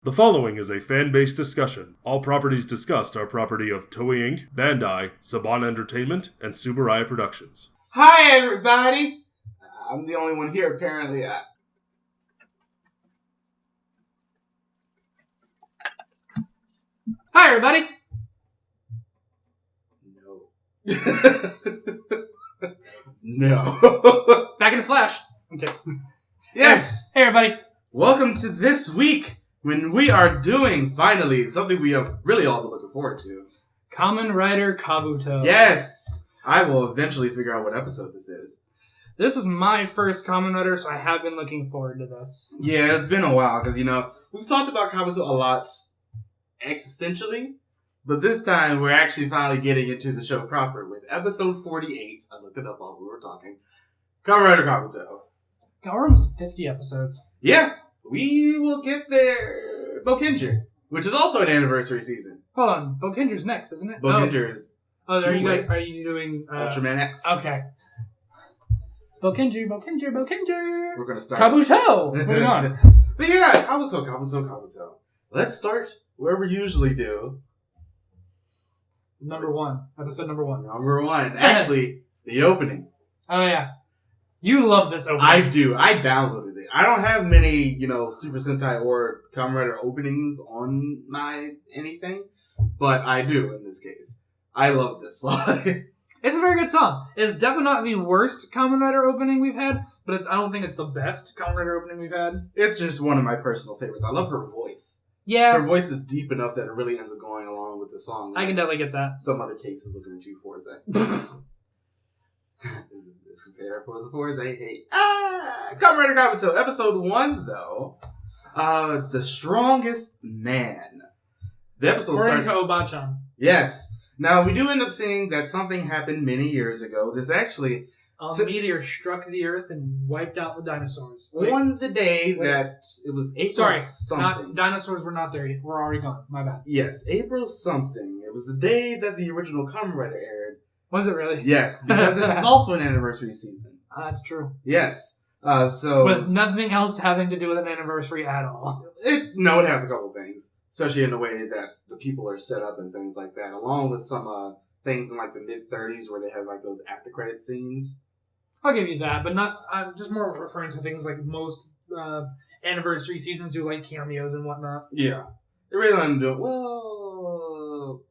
The following is a fan-based discussion. All properties discussed are property of Toei Inc., Bandai, Saban Entertainment, and Tsuburaya Productions. Hi, everybody! I'm the only one here, apparently. Hi, everybody! No. Back in the Flash. Okay. Yes! Hey, everybody! Welcome to this week, when we are doing, finally, something we have really all been looking forward to. Kamen Rider Kabuto. Yes! I will eventually figure out what episode this is. This is my first Kamen Rider, so I have been looking forward to this. Yeah, it's been a while, because, we've talked about Kabuto a lot existentially, but this time we're actually finally getting into the show proper with episode 48. I looked it up while we were talking. Kamen Rider Kabuto. God, we're almost 50 episodes. Yeah, we will get there. Bokenger, which is also an anniversary season. Hold on, Bokenger's next, isn't it? Bokenger is are you doing... Ultraman X. Okay. Bokenger. We're going to start. Kabuto! Moving on. But yeah, Kabuto. Let's start where we usually do. Episode number one. Number one. Actually, the opening. Oh, yeah. You love this opening. I do. I downloaded it. I don't have many, Super Sentai or Kamen Rider openings on my anything, but I do in this case. I love this song. It's a very good song. It's definitely not the worst Kamen Rider opening we've had, but I don't think it's the best Kamen Rider opening we've had. It's just one of my personal favorites. I love her voice. Yeah. Her voice is deep enough that it really ends up going along with the song. I can definitely get that. Some other cases looking at you, Forze. Prepare for the Forze hate. Kamen Rider Kabuto, episode 1, though. The Strongest Man. The episode According starts... to Obachan. Yes. Now, we do end up seeing that something happened many years ago. This actually... A meteor struck the Earth and wiped out the dinosaurs. On the day that... It was April something. Dinosaurs were not there yet. We're already gone. My bad. Yes, April something. It was the day that the original Kamen Rider aired. Was it really? Yes, because this is also an anniversary season. That's true. Yes. So... With nothing else having to do with an anniversary at all. It has a couple things. Especially in the way that the people are set up and things like that. Along with some things in like the mid-30s where they have like those after credit scenes. I'll give you that, but not. I'm just more referring to things like most anniversary seasons do, like cameos and whatnot. Yeah. They really don't do it. Well,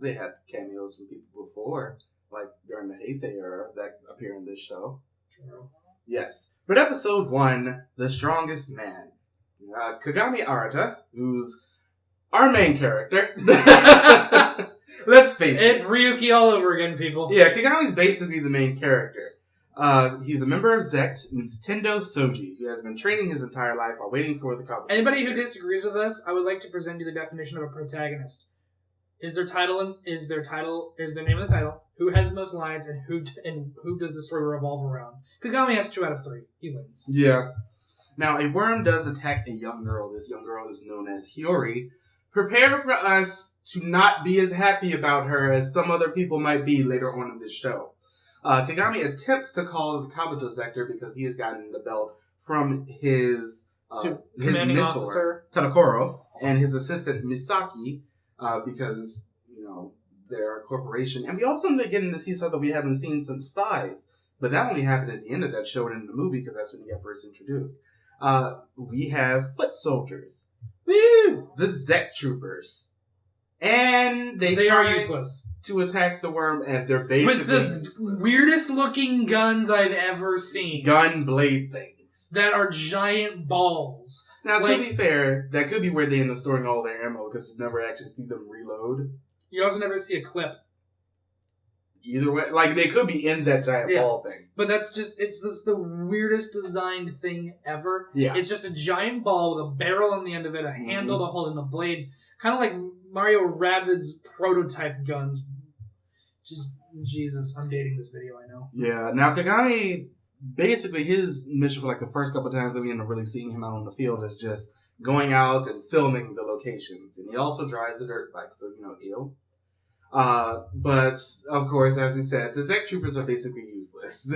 they had cameos from people before. Like during the Heisei era that appear in this show. True. Yes. But episode 1, The Strongest Man. Kagami Arata, who's our main character. Let's face it. It's Ryuki all over again, people. Yeah, Kagami's basically the main character. He's a member of Zect, meets Tendo Soji, who has been training his entire life while waiting for the Kabuto. Anybody who disagrees with us, I would like to present you the definition of a protagonist. Is their name of the title, who has the most lines, and who does the story revolve around. Kagami has 2 out of 3. He wins. Yeah. Now, a worm does attack a young girl. This young girl is known as Hiyori. Prepare for us to not be as happy about her as some other people might be later on in this show. Kagami attempts to call the Kabuto Zector because he has gotten the belt from his mentor, officer. Tadakoro, and his assistant, Misaki, because, they're a corporation. And we also begin to see something we haven't seen since Fies. But that only happened at the end of that show and in the movie because that's when he got first introduced. We have foot soldiers. Woo! The Zect troopers. And they are useless. To attack the worm, and they're basically with the weirdest looking guns I've ever seen. Gun blade things. That are giant balls. Now, to be fair, that could be where they end up storing all their ammo because you never actually see them reload. You also never see a clip. Either way, like they could be in that giant ball thing. But it's the weirdest designed thing ever. Yeah. It's just a giant ball with a barrel on the end of it, a handle to hold in the blade. Kind of like Mario Rabbids prototype guns. Just, Jesus, I'm dating this video, I know. Yeah, now Kagami, basically his mission for like the first couple times that we end up really seeing him out on the field is just going out and filming the locations. And he also drives a dirt bike, so, ew. But, of course, as we said, the Zect troopers are basically useless.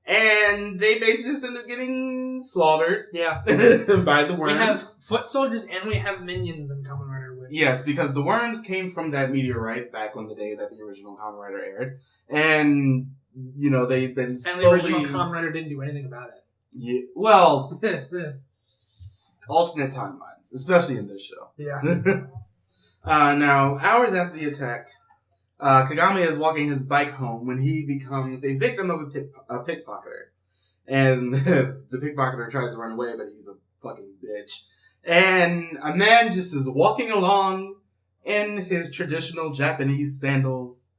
And they basically just end up getting slaughtered Yeah. by the worms. We have foot soldiers and we have minions in Kamen Rider. Yes, because the worms came from that meteorite back on the day that the original Kamen Rider aired. And, they've been slowly... And the original Kamen Rider didn't do anything about it. Yeah, well, alternate timelines, especially in this show. Yeah. Now, hours after the attack, Kagami is walking his bike home when he becomes a victim of a pickpocketer. And the pickpocketer tries to run away, but he's a fucking bitch. And a man just is walking along in his traditional Japanese sandals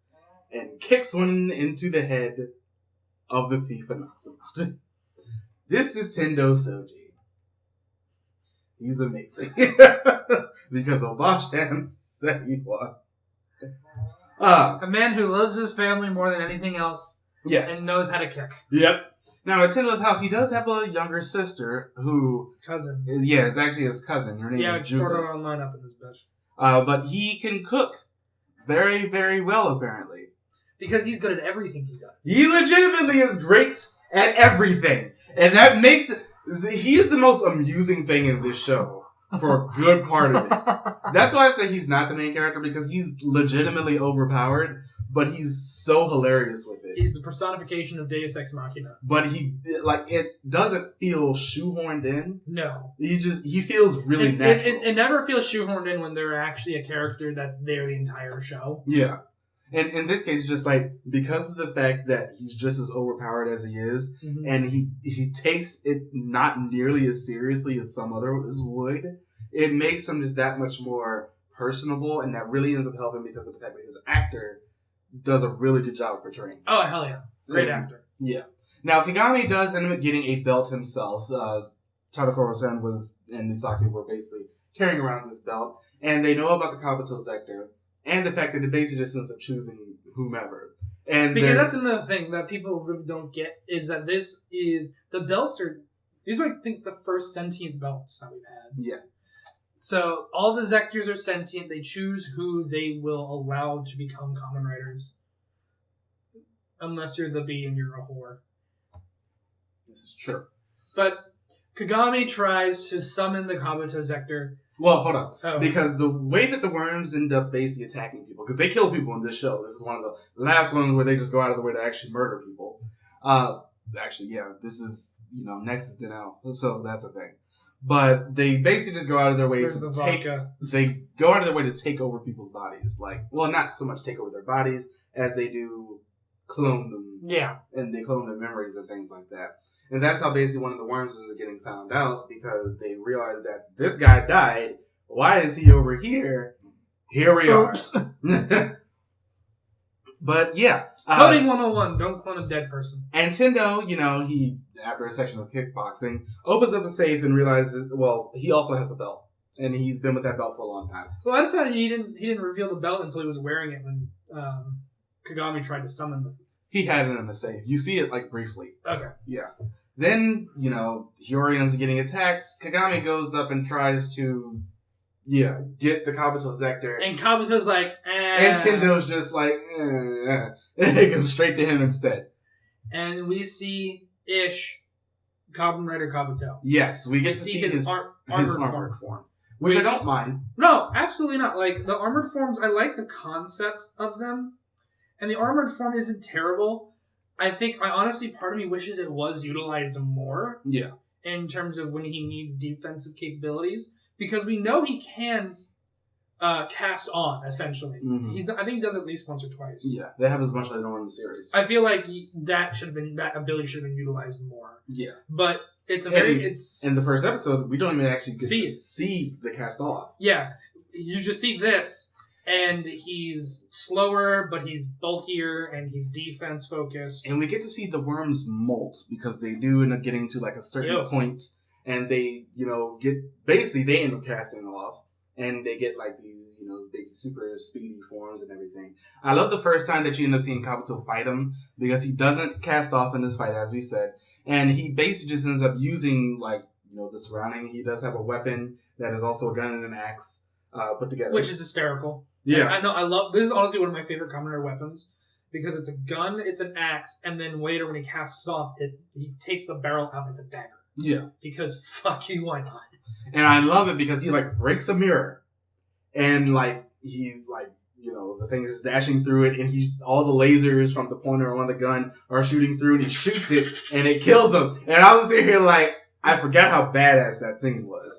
and kicks one into the head of the thief and knocks him out. This is Tendo Soji. He's amazing. Because Obashan said he was. A man who loves his family more than anything else. Yes. And knows how to kick. Yep. Now, at Tendo's house, he does have a younger sister who... Cousin. Is actually his cousin. Her name is it's Juga. sort of on lineup in this bitch. But he can cook very, very well, apparently. Because he's good at everything he does. He legitimately is great at everything. And that makes... He is the most amusing thing in this show. For a good part of it. That's why I say he's not the main character, because he's legitimately overpowered, but he's so hilarious with it. He's the personification of Deus Ex Machina. But it doesn't feel shoehorned in. No. He feels really natural. It never feels shoehorned in when they're actually a character that's there the entire show. Yeah. And in this case, just because of the fact that he's just as overpowered as he is, mm-hmm. and he takes it not nearly as seriously as some others would, it makes him just that much more personable, and that really ends up helping because of the fact that his actor does a really good job of portraying. Oh, hell yeah. Great actor. Yeah. Now, Kagami does end up getting a belt himself. Tadakoro-san and Misaki were basically carrying around this belt, and they know about the Kabuto Zector, and the fact that it basically just ends up choosing whomever. And because that's another thing that people really don't get, is that these are, I think, the first sentient belts that we've had. Yeah. So, all the Zectors are sentient. They choose who they will allow to become Kamen Riders. Unless you're the bee and you're a whore. This is true. But Kagami tries to summon the Kabuto Zector. Well, hold on. Oh. Because the way that the worms end up basically attacking people, because they kill people in this show. This is one of the last ones where they just go out of the way to actually murder people. This is, Next is Deno, so that's a thing. But they basically just go out of their way to take over people's bodies. Not so much take over their bodies as they do clone them. Yeah. And they clone their memories and things like that. And that's how basically one of the worms is getting found out, because they realize that this guy died. Why is he over here? Here we are. But yeah. Coding 101, don't clone a dead person. And Tendo, he, after a section of kickboxing, opens up a safe and realizes, he also has a belt. And he's been with that belt for a long time. Well, I thought he didn't reveal the belt until he was wearing it when Kagami tried to summon them. He had it in the safe. You see it, briefly. Okay. Yeah. Then, Hiyori ends up getting attacked. Kagami goes up and tries to, get the Kabuto Zector. And Kabuto's like, And Tendo's just And it goes straight to him instead. And we see Kamen Rider Kabuto. Yes, we get to see his armored form. Which I don't mind. No, absolutely not. The armored forms, I like the concept of them. And the armored form isn't terrible. I think, honestly, part of me wishes it was utilized more. Yeah. In terms of when he needs defensive capabilities. Because we know he can cast on, essentially. Mm-hmm. I think he does it at least once or twice. Yeah, they have as much as they know in the series. I feel like that ability should have been utilized more. Yeah. But in the first episode, we don't even actually get to see the cast off. Yeah. You just see this. And he's slower, but he's bulkier, and he's defense focused. And we get to see the worms molt, because they do end up getting to a certain point, and they, they end up casting off, and they get these, basic super speedy forms and everything. I love the first time that you end up seeing Kabuto fight him, because he doesn't cast off in this fight, as we said, and he basically just ends up using, the surrounding. He does have a weapon that is also a gun and an axe put together. Which is hysterical. Yeah. I know, I love, this is honestly one of my favorite Kamen Rider weapons, because it's a gun, it's an axe, and then later when he casts off, he takes the barrel out and it's a dagger. Yeah. Because fuck you, why not? And I love it because he like breaks a mirror, and like he like the thing is dashing through it, and all the lasers from the pointer on the gun are shooting through, and he shoots it, and it kills him. And I was sitting here like, I forgot how badass that scene was.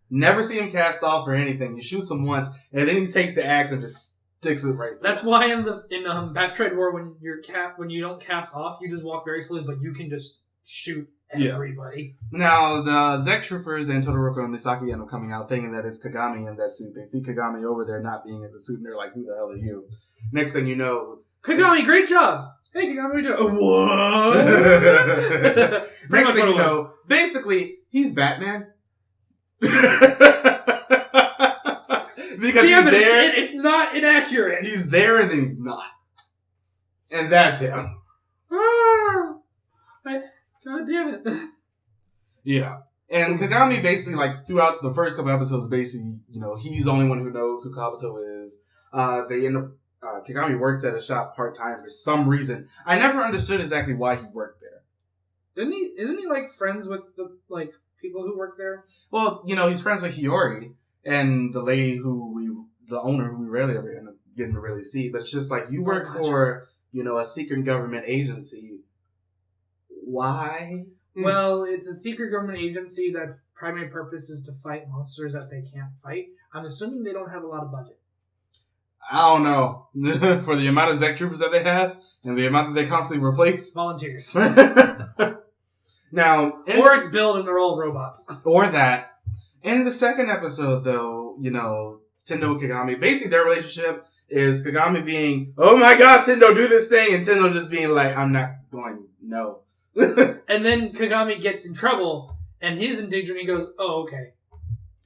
Never see him cast off or anything. He shoots him once, and then he takes the axe and just sticks it right through. That's why in Backtrade War, when you don't cast off, you just walk very slowly, but you can just shoot everybody. Yeah. Now, the Zect troopers and Todoroki and Misaki end up coming out thinking that it's Kagami in that suit. They see Kagami over there not being in the suit, and they're like, who the hell are you? Next thing you know... Kagami, great job! Hey, Kagami, what are you doing? What? Next thing you know, basically, he's Batman. Because he's there. It's not inaccurate. He's there and then he's not. And that's him. God damn it. Yeah. And Kagami basically, like, throughout the first couple episodes, basically, he's the only one who knows who Kabuto is. They end up, Kagami works at a shop part-time for some reason. I never understood exactly why he worked there. Isn't he, like, friends with the, like, people who work there? Well, he's friends with Hiyori and the lady the owner who we rarely ever end up getting to really see. But it's just like, you work for, a secret government agency. Why? Well, it's a secret government agency that's primary purpose is to fight monsters that they can't fight. I'm assuming they don't have a lot of budget. I don't know. For the amount of Zect troopers that they have and the amount that they constantly replace. Volunteers. Now, or it's Build and they're all robots. Or that. In the second episode, though, Tendo and Kagami, basically their relationship is Kagami being, oh my god, Tendo, do this thing, and Tendo just being like, I'm not going, no. And then Kagami gets in trouble, and he's in danger, and he goes, oh, okay.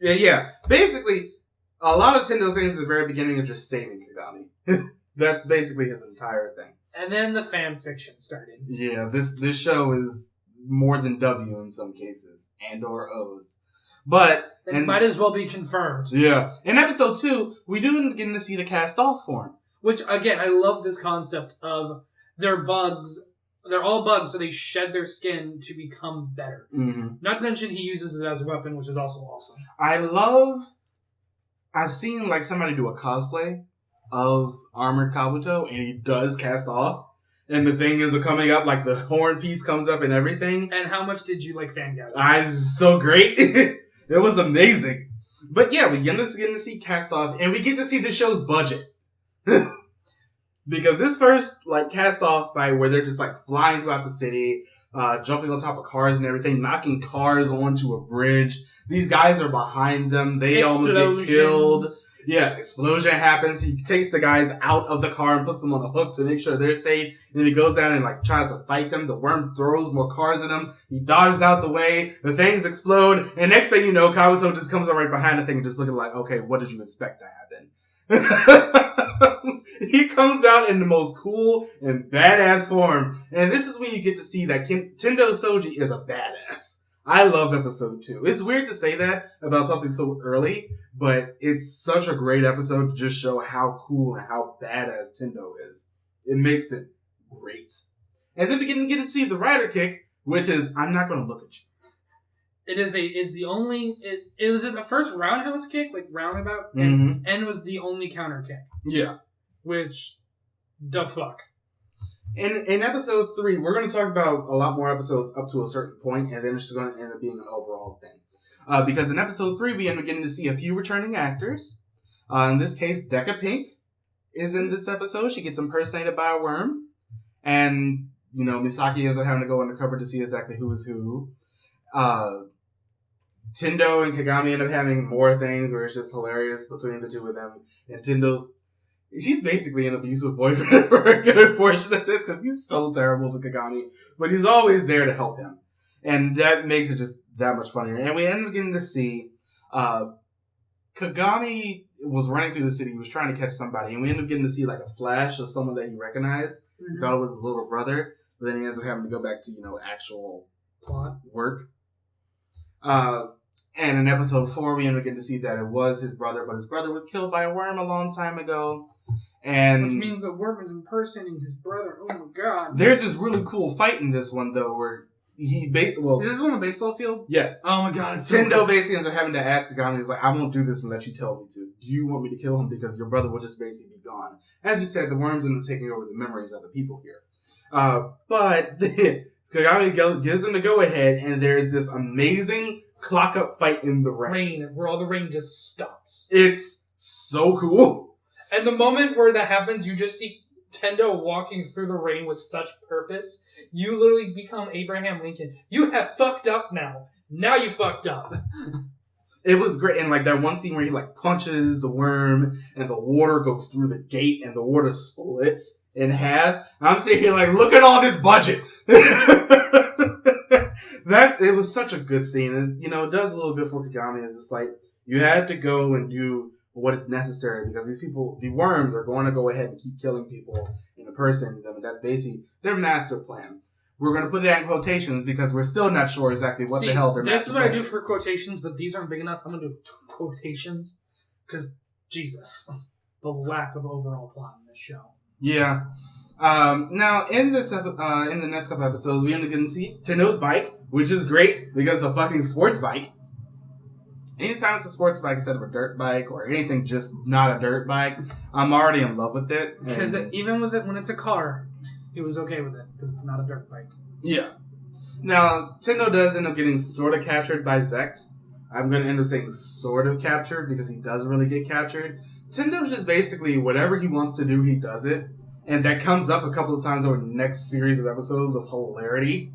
Yeah. Basically, a lot of Tendo's things at the very beginning are just saving Kagami. That's basically his entire thing. And then the fan fiction started. Yeah, this show is more than W in some cases, and or O's. But... It might as well be confirmed. Yeah. In episode 2, we do get to see the cast-off form. Which, again, I love this concept of they're bugs. They're all bugs, so they shed their skin to become better. Mm-hmm. Not to mention he uses it as a weapon, which is also awesome. I've seen, like, somebody do a cosplay of Armored Kabuto, and he does cast off. And the thing is coming up, like, the horn piece comes up and everything. And how much did you, like, fangasm? It's so great. It was amazing. But yeah, we get to see cast off, and we get to see the show's budget. Because this first, like, cast off fight where they're just, like, flying throughout the city, jumping on top of cars and everything, knocking cars onto a bridge. These guys are behind them. They almost get killed. Yeah, explosion happens. He takes the guys out of the car and puts them on the hook to make sure they're safe. And he goes down and, like, tries to fight them. The worm throws more cars at him. He dodges out the way. The things explode. And next thing you know, Kabuto just comes up right behind the thing and just looking like, okay, what did you expect to happen? He comes out in the most cool and badass form. And this is when you get to see that Tendo Soji is a badass. I love episode 2. It's weird to say that about something so early, but it's such a great episode to just show how cool and how badass Tendo is. It makes it great. And then we get to see the rider kick, which is, I'm not going to look at you. It was the first roundhouse kick, like roundabout, Mm-hmm. and it was the only counter kick. Yeah. Which, the fuck. In episode 3, we're going to talk about a lot more episodes up to a certain point, and then it's just going to end up being an overall thing. Because in episode 3, we end up getting to see a few returning actors. In this case, Deca Pink is in this episode. She gets impersonated by a worm. And, Misaki ends up having to go undercover to see exactly who is who. Tendo and Kagami end up having more things where it's just hilarious between the two of them. And she's basically an abusive boyfriend for a good portion of this because he's so terrible to Kagami. But he's always there to help him. And that makes it just that much funnier. And we end up getting to see Kagami was running through the city. He was trying to catch somebody. And we end up getting to see like a flash of someone that he recognized. Mm-hmm. He thought it was his little brother. But then he ends up having to go back to, actual plot work. And in episode 4, we end up getting to see that it was his brother. But his brother was killed by a worm a long time ago. And which means a worm is impersonating his brother. Oh my god. There's this really cool fight in this one, though, where is this one on the baseball field? Yes. Oh my god, it's so Tendo cool. basically ends up having to ask Kagami, he's like, I won't do this unless you tell me to. Do you want me to kill him? Because your brother will just basically be gone. As you said, the worms end up taking over the memories of the people here. But Kagami gives him the go-ahead, and there's this amazing clock-up fight in the rain. Where all the rain just stops. It's so cool. And the moment where that happens, you just see Tendo walking through the rain with such purpose. You literally become Abraham Lincoln. You have fucked up now. Now you fucked up. It was great. And like that one scene where he like punches the worm and the water goes through the gate and the water splits in half. I'm sitting here like, look at all this budget. It was such a good scene. And, it does a little bit for Kagami. It's just like, you had to go and do what is necessary because these people, the worms, are going to go ahead and keep killing people and impersonating them. And that's basically their master plan. We're going to put that in quotations because we're still not sure exactly what the hell their master plan is. This is what I do for quotations, but these aren't big enough. I'm going to do quotations because, Jesus, the lack of overall plot in this show. Yeah. Now, in the next couple episodes, we end up getting to see Tendo's bike, which is great because it's a fucking sports bike. Anytime it's a sports bike instead of a dirt bike or anything just not a dirt bike, I'm already in love with it. Because even with it, when it's a car, he was okay with it because it's not a dirt bike. Yeah. Now, Tendo does end up getting sort of captured by Zect. I'm going to end up saying sort of captured because he doesn't really get captured. Tendo's just basically whatever he wants to do, he does it. And that comes up a couple of times over the next series of episodes of hilarity.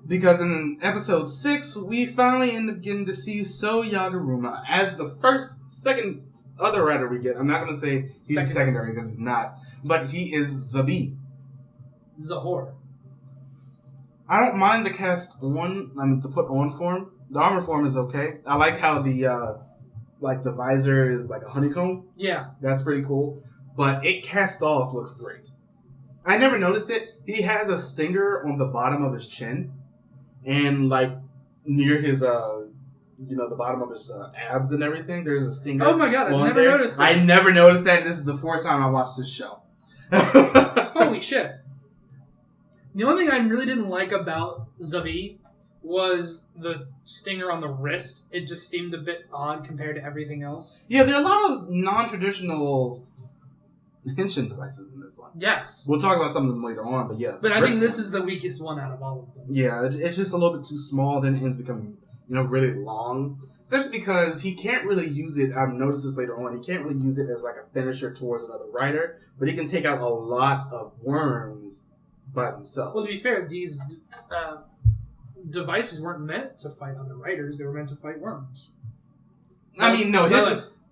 Because in episode 6, we finally end up getting to see So Yagaruma as the second other writer we get. I'm not going to say he's secondary because he's not. But he is Zabi. Zahor. I don't mind the the put on form. The armor form is okay. I like how the visor is like a honeycomb. Yeah. That's pretty cool. But it cast off looks great. I never noticed it. He has a stinger on the bottom of his chin. And like near his, the bottom of his abs and everything, there's a stinger. Oh my god, I never noticed that. I never noticed that. This is the fourth time I watched this show. Holy shit. The only thing I really didn't like about Zabi was the stinger on the wrist. It just seemed a bit odd compared to everything else. Yeah, there are a lot of non-traditional henshin devices in this one. Yes. We'll talk about some of them later on, but yeah. But I think this is the weakest one out of all of them. Yeah, it's just a little bit too small, then it ends up becoming, really long. Especially because he can't really use it, I've noticed this later on, he can't really use it as like a finisher towards another rider, but he can take out a lot of worms by themselves. Well, to be fair, these devices weren't meant to fight other riders, they were meant to fight worms.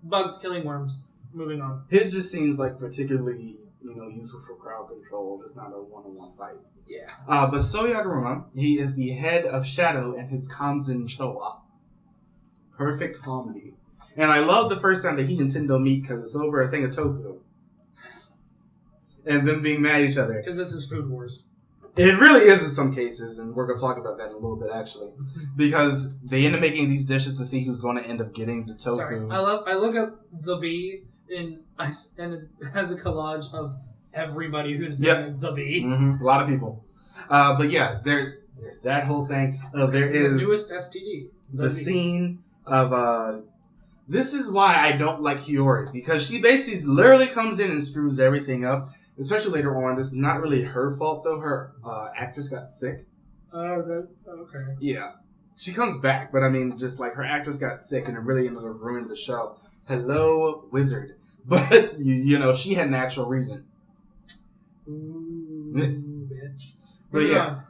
Bugs killing worms. Moving on. His just seems like particularly, useful for crowd control. It's not a one-on-one fight. Yeah. But So Yagaruma, he is the head of Shadow and his Kanzen Chowa. Perfect harmony. And I love the first time that he and Tendo meet because it's over a thing of tofu. And them being mad at each other. Because this is Food Wars. It really is in some cases, and we're going to talk about that in a little bit, actually. Because they end up making these dishes to see who's going to end up getting the tofu. Sorry. I look up the bee, and it has a collage of everybody who's been Zabi. Mm-hmm. A lot of people. But yeah, there's that whole thing. There is the newest STD. The scene of... this is why I don't like Hiyori, because she basically literally comes in and screws everything up. Especially later on. This is not really her fault, though. Her actress got sick. Okay. Yeah. She comes back, but just like her actress got sick and it really ended up ruining the show. Hello, Wizard. But, she had an actual reason. Ooh, bitch. But yeah.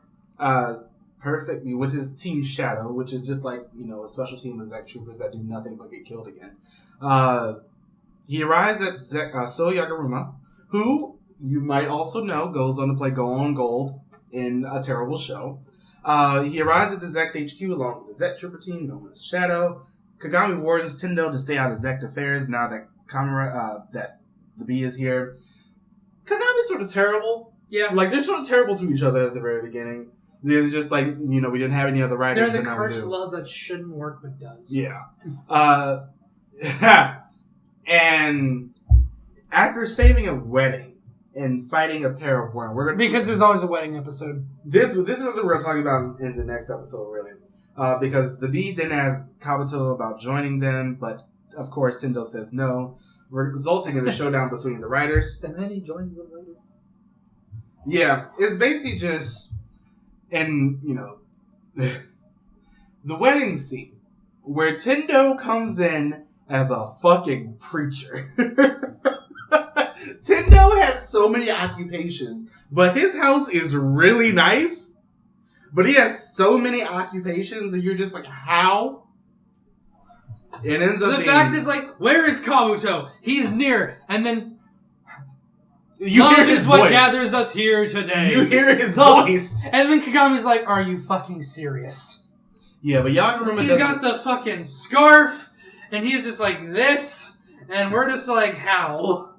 Perfect. With his Team Shadow, which is just like, a special team of Zect troopers that do nothing but get killed again. He arrives at So Yagaruma, who... you might also know, goes on to play Go On Gold in a terrible show. He arrives at the Zect HQ along with the Zect Trooper team known as Shadow. Kagami warns Tendo to stay out of Zect affairs now that that the bee is here. Kagami's sort of terrible. Yeah. Like, they're sort of terrible to each other at the very beginning. It's just like, we didn't have any other writers. They're the cursed love that shouldn't work but does. Yeah. And... after saving a wedding and fighting a pair of worms, we're gonna Because there's always a wedding episode. This is what we're talking about in the next episode, really. Because the bee then asks Kabuto about joining them, but of course Tendo says no, resulting in a showdown between the riders. And then he joins them later. Yeah, it's basically just, and the wedding scene where Tendo comes in as a fucking preacher. Tendo has so many occupations, but his house is really nice. But he has so many occupations that you're just like, how? It ends up The being, fact is, like, where is Kabuto? He's near. And then, love is what gathers us here today. You hear his voice. And then Kagami's like, are you fucking serious? Yeah, but Yaguruma He's got the fucking scarf, and he's just like this, and we're just like, how?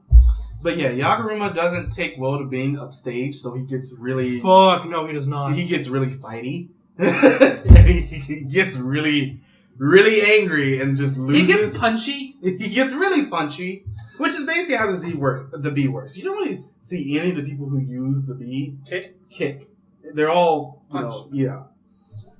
But yeah, Yaguruma doesn't take well to being upstage, so he gets really... Fuck, no, he does not. He gets really fighty. And he gets really, really angry and just loses. He gets punchy. He gets really punchy, which is basically how the bee works. You don't really see any of the people who use the bee kick. They're all, yeah.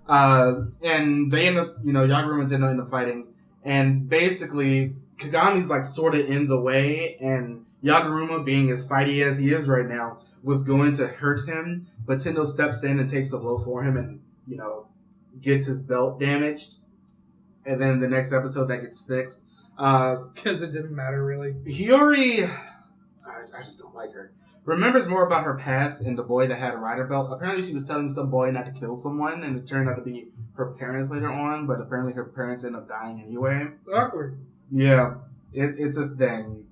And they end up, Yaguruma and Tendo end up fighting, and basically Kagami's like sort of in the way, and Yaguruma, being as fighty as he is right now, was going to hurt him, but Tendo steps in and takes a blow for him and, gets his belt damaged. And then the next episode that gets fixed. Because it didn't matter, really. Hiyori, I just don't like her, remembers more about her past and the boy that had a rider belt. Apparently she was telling some boy not to kill someone, and it turned out to be her parents later on, but apparently her parents end up dying anyway. Awkward. Yeah, it's a thing.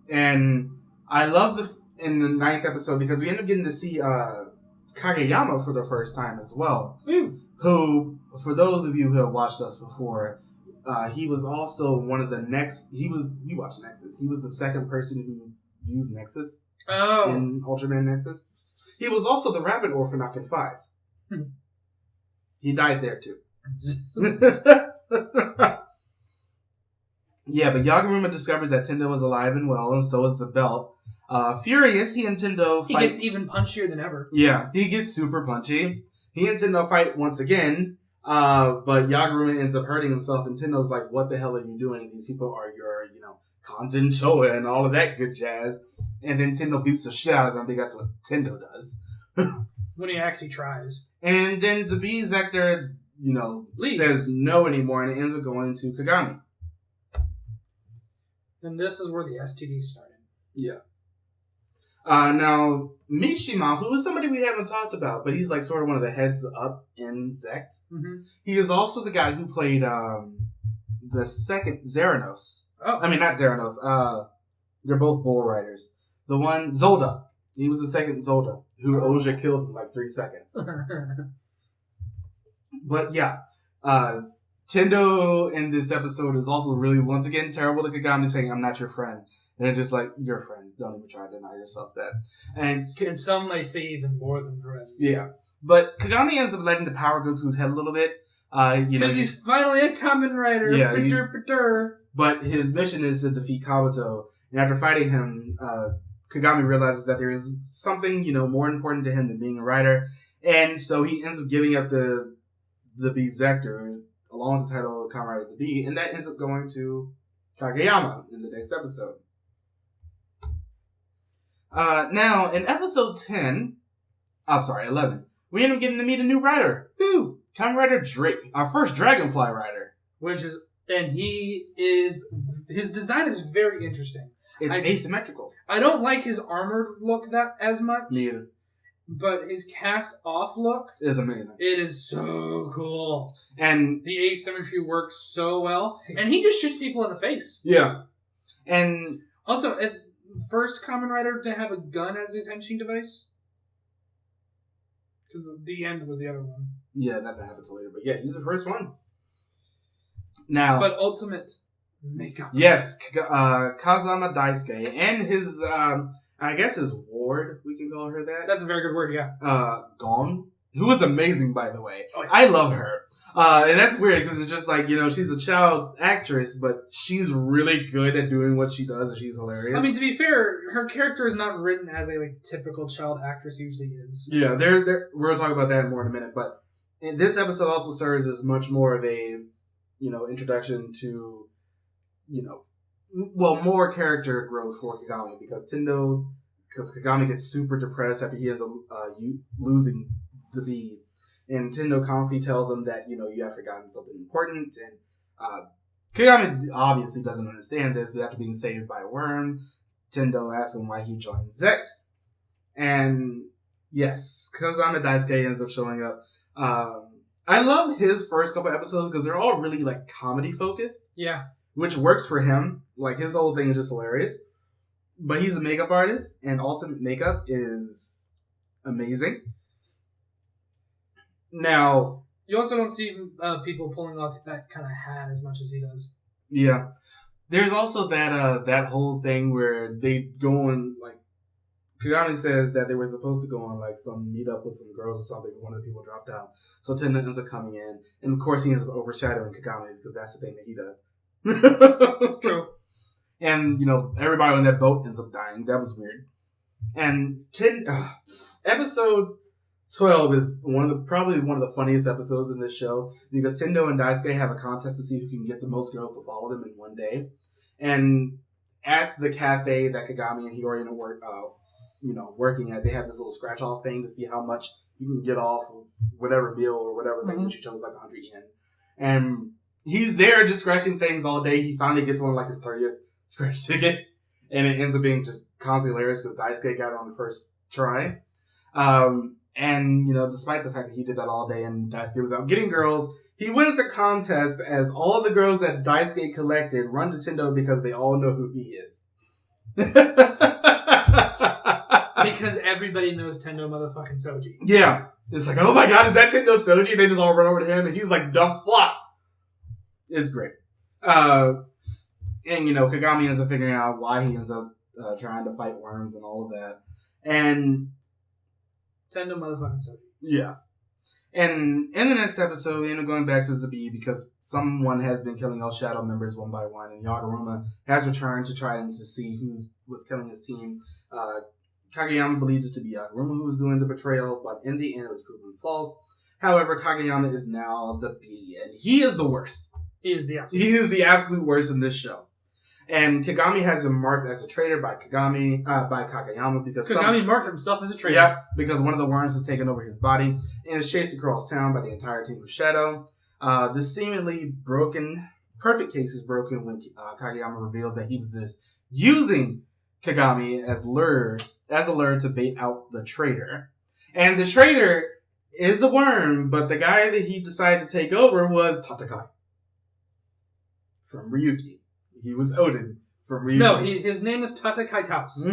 And I love in the 9th episode because we end up getting to see Kageyama for the first time as well. Mm. Who, for those of you who have watched us before, he was also one of the you watched Nexus. He was the second person who used Nexus in Ultraman Nexus. He was also the rabbit orphan on Confies. He died there too. Yeah, but Yaguruma discovers that Tendo is alive and well, and so is the belt. Furious, he and Tendo fight. He gets even punchier than ever. Yeah, he gets super punchy. He and Tendo fight once again, but Yaguruma ends up hurting himself, and Tendo's like, what the hell are you doing? These people are your, Kanzen Showa and all of that good jazz. And then Tendo beats the shit out of them because that's what Tendo does. When he actually tries. And then the bee Zector, says no anymore, and it ends up going to Kagami. And this is where the STD started. Yeah. Now, Mishima, who is somebody we haven't talked about, but he's like sort of one of the heads up in Zect. Mm-hmm. He is also the guy who played the second Zeranos. Oh. I mean, not Zeranos. They're both bull riders. The one, Zolda. He was the second Zolda, who Oja killed in like 3 seconds. But yeah, Tendo in this episode is also really, once again, terrible to Kagami, saying, I'm not your friend. And it's just like, you're a friend. Don't even try to deny yourself that. And some may say even more than friends. Yeah. But Kagami ends up letting the power go to his head a little bit. Because he's finally a Kamen Rider. Yeah. But his mission is to defeat Kabuto. And after fighting him, Kagami realizes that there is something, more important to him than being a rider. And so he ends up giving up the Bee Zector, along with the title of Kamen Rider the Bee, and that ends up going to Kageyama in the next episode. Now, in episode 11, we end up getting to meet a new rider. Who? Kamen Rider Drake, our first Dragonfly rider. His design is very interesting. It's asymmetrical. I don't like his armored look as much. Neither. But his cast-off look is amazing. It is so cool. And the asymmetry works so well. And he just shoots people in the face. Yeah. And also, first Kamen Rider to have a gun as his henching device. Because the end was the other one. Yeah, that happens later. But yeah, he's the first one. Now, but ultimate makeup. Yes, Kazama Daisuke and his, I guess his ward, we can call her that. That's a very good word, yeah. Gon, who is amazing, by the way. Oh, yeah. I love her. And that's weird because it's just like, she's a child actress, but she's really good at doing what she does and she's hilarious. I mean, to be fair, her character is not written as a typical child actress usually is. Yeah, we're going to talk about that more in a minute, but this episode also serves as much more of a, introduction to, more character growth for Kagami because Kagami gets super depressed after he ends up losing the bead. And Tendo constantly tells him that, you have forgotten something important. And Kagami obviously doesn't understand this, but after being saved by a worm, Tendo asks him why he joined Zect. And yes, Kazama Daisuke ends up showing up. I love his first couple episodes because they're all really comedy focused. Yeah. Which works for him. His whole thing is just hilarious. But he's a makeup artist, and ultimate makeup is amazing. Now, you also don't see people pulling off that kind of hat as much as he does. Yeah. There's also that whole thing where they go on, Kagami says that they were supposed to go on, some meetup with some girls or something, but one of the people dropped out. So Tendo ends up coming in, and of course he ends up overshadowing Kagami, because that's the thing that he does. True. And, everybody on that boat ends up dying. That was weird. And episode 12 is probably one of the funniest episodes in this show because Tendo and Daisuke have a contest to see who can get the most girls to follow them in one day. And at the cafe that Kagami and Hiyori are working at, they have this little scratch off thing to see how much you can get off of whatever meal or whatever thing that you chose, 100 yen. And he's there just scratching things all day. He finally gets one his 30th scratch ticket, and it ends up being just constantly hilarious because Daisuke got it on the first try. And, despite the fact that he did that all day and Daisuke was out getting girls, he wins the contest as all the girls that Daisuke collected run to Tendo because they all know who he is. Because everybody knows Tendo motherfucking Soji. Yeah. It's oh my god, is that Tendo Soji? They just all run over to him and he's like, the fuck? It's great. And, Kagami ends up figuring out why he ends up trying to fight worms and all of that. And Tendo motherfucking Soji. Yeah. And in the next episode, we end up going back to Zabi because someone has been killing all Shadow members one by one, and Yagaruma has returned to try to see who was killing his team. Kageyama believes it to be Yagaruma who was doing the betrayal, but in the end it was proven false. However, Kageyama is now the B, and he is the worst. He is the absolute worst in this show. And Kagami has been marked as a traitor by Kageyama because Kagami marked himself as a traitor. Yeah, because one of the worms has taken over his body and is chased across town by the entire team of Shadow. This seemingly perfect case is broken when Kageyama reveals that he was just using Kagami as a lure to bait out the traitor. And the traitor is a worm, but the guy that he decided to take over was Tatakai from Ryuki. He was Odin from Ryuki. No, his name is Tatakai Taos.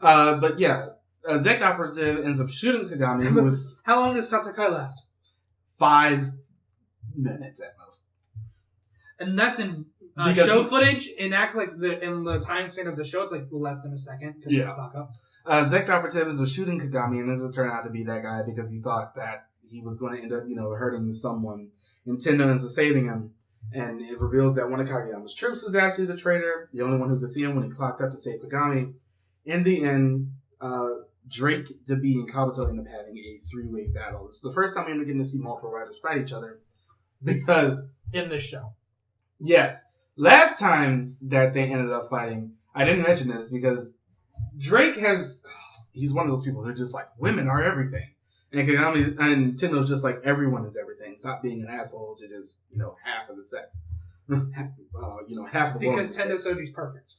But yeah, a Zect operative ends up shooting Kagami. How long does Tatakai last? 5 minutes at most. And that's in show footage. In the time span of the show, it's less than a second. Yeah. Zect operative is shooting Kagami, and this will turn out to be that guy because he thought that he was going to end up, hurting someone. And Tendo ends up saving him. And it reveals that one of Kageyama's troops is actually the traitor, the only one who could see him when he clocked up to save Kagami. In the end, Drake, the Bee, and Kabuto end up having a 3-way battle. This is the first time we're getting to see multiple riders fight each other. Because... in this show. Yes. Last time that they ended up fighting, I didn't mention this because Drake he's one of those people who are just women are everything. And Kagami and Tendo's just everyone is everything. Stop being an asshole to just, half of the sex. Half of the world. Because Tendo Soji's perfect.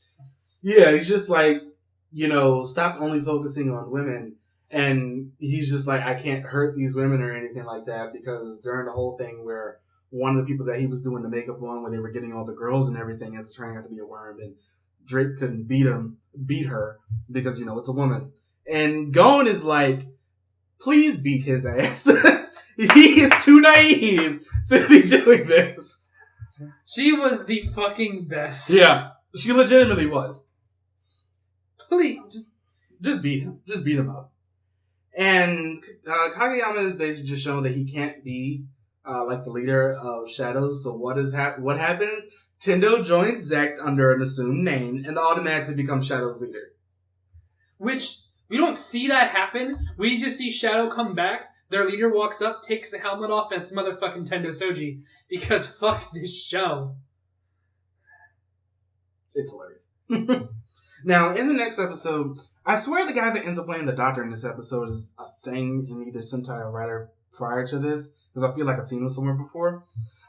Yeah, he's just stop only focusing on women. And he's just I can't hurt these women or anything like that because during the whole thing where one of the people that he was doing the makeup on, where they were getting all the girls and everything, is turning out to be a worm, and Drake couldn't beat her because, it's a woman. And Gon is please beat his ass. He is too naive to be doing this. She was the fucking best. Yeah, she legitimately was. Please. Just beat him. Just beat him up. And Kageyama is basically just showing that he can't be like the leader of Shadows. So what happens? Tendo joins Zect under an assumed name and automatically becomes Shadow's leader. Which, we don't see that happen. We just see Shadow come back. Their leader walks up, takes the helmet off, and it's motherfucking Tendo Soji. Because fuck this show. It's hilarious. Now, in the next episode, I swear the guy that ends up playing the Doctor in this episode is a thing in either Sentai or Rider prior to this. Because I feel like I've seen him somewhere before.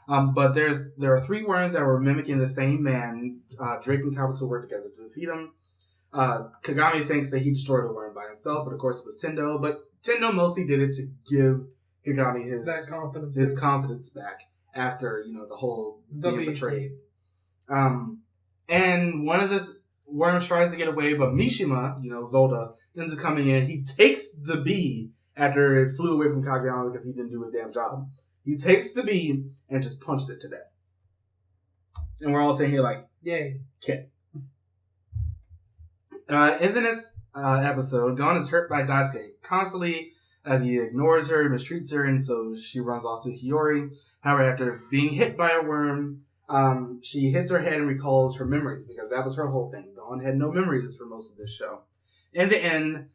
But there are 3 worms that were mimicking the same man. Drake and Kabuto work together to defeat him. Kagami thinks that he destroyed the worm by himself, but of course it was Tendo. But Tendo mostly did it to give Kagami his confidence back after, the whole being betrayed. And one of the worms tries to get away, but Mishima, Zolda, ends up coming in. He takes the bee after it flew away from Kageyama because he didn't do his damn job. He takes the bee and just punches it to death. And we're all sitting here like, yay. Kid. In the next episode, Gon is hurt by Daisuke constantly as he ignores her, mistreats her, and so she runs off to Hiyori. However, after being hit by a worm, she hits her head and recalls her memories because that was her whole thing. Gon had no memories for most of this show. In the end,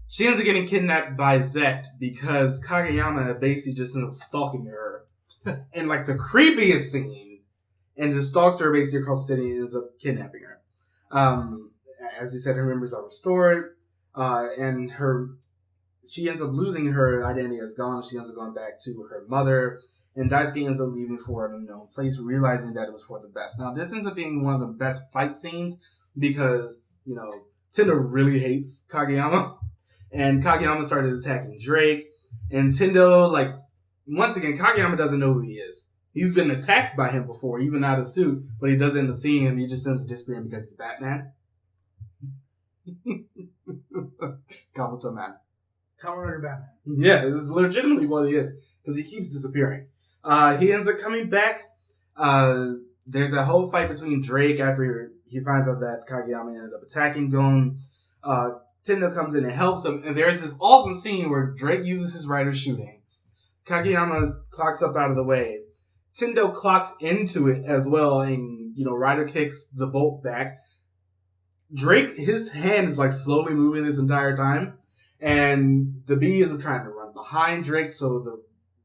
she ends up getting kidnapped by Zect because Kageyama basically just ends up stalking her in like the creepiest scene and just stalks her basically across the city and ends up kidnapping her. As you said, her memories are restored, and she ends up losing her identity as Gon. She ends up going back to her mother, and Daisuke ends up leaving for an unknown place, realizing that it was for the best. Now, this ends up being one of the best fight scenes because, Tendo really hates Kageyama, and Kageyama started attacking Drake, and Tendo, once again, Kageyama doesn't know who he is. He's been attacked by him before, even out of suit, but he doesn't end up seeing him. He just ends up disappearing because he's Batman. Kabuto man. Kamen Rider Batman. Yeah, this is legitimately what he is. Because he keeps disappearing. He ends up coming back. There's a whole fight between Drake after he finds out that Kageyama ended up attacking Gon. Tendo comes in and helps him. And there's this awesome scene where Drake uses his rider shooting. Kageyama clocks up out of the way. Tendo clocks into it as well. And, Rider kicks the bolt back. Drake, his hand is slowly moving this entire time, and the bee is trying to run behind Drake so the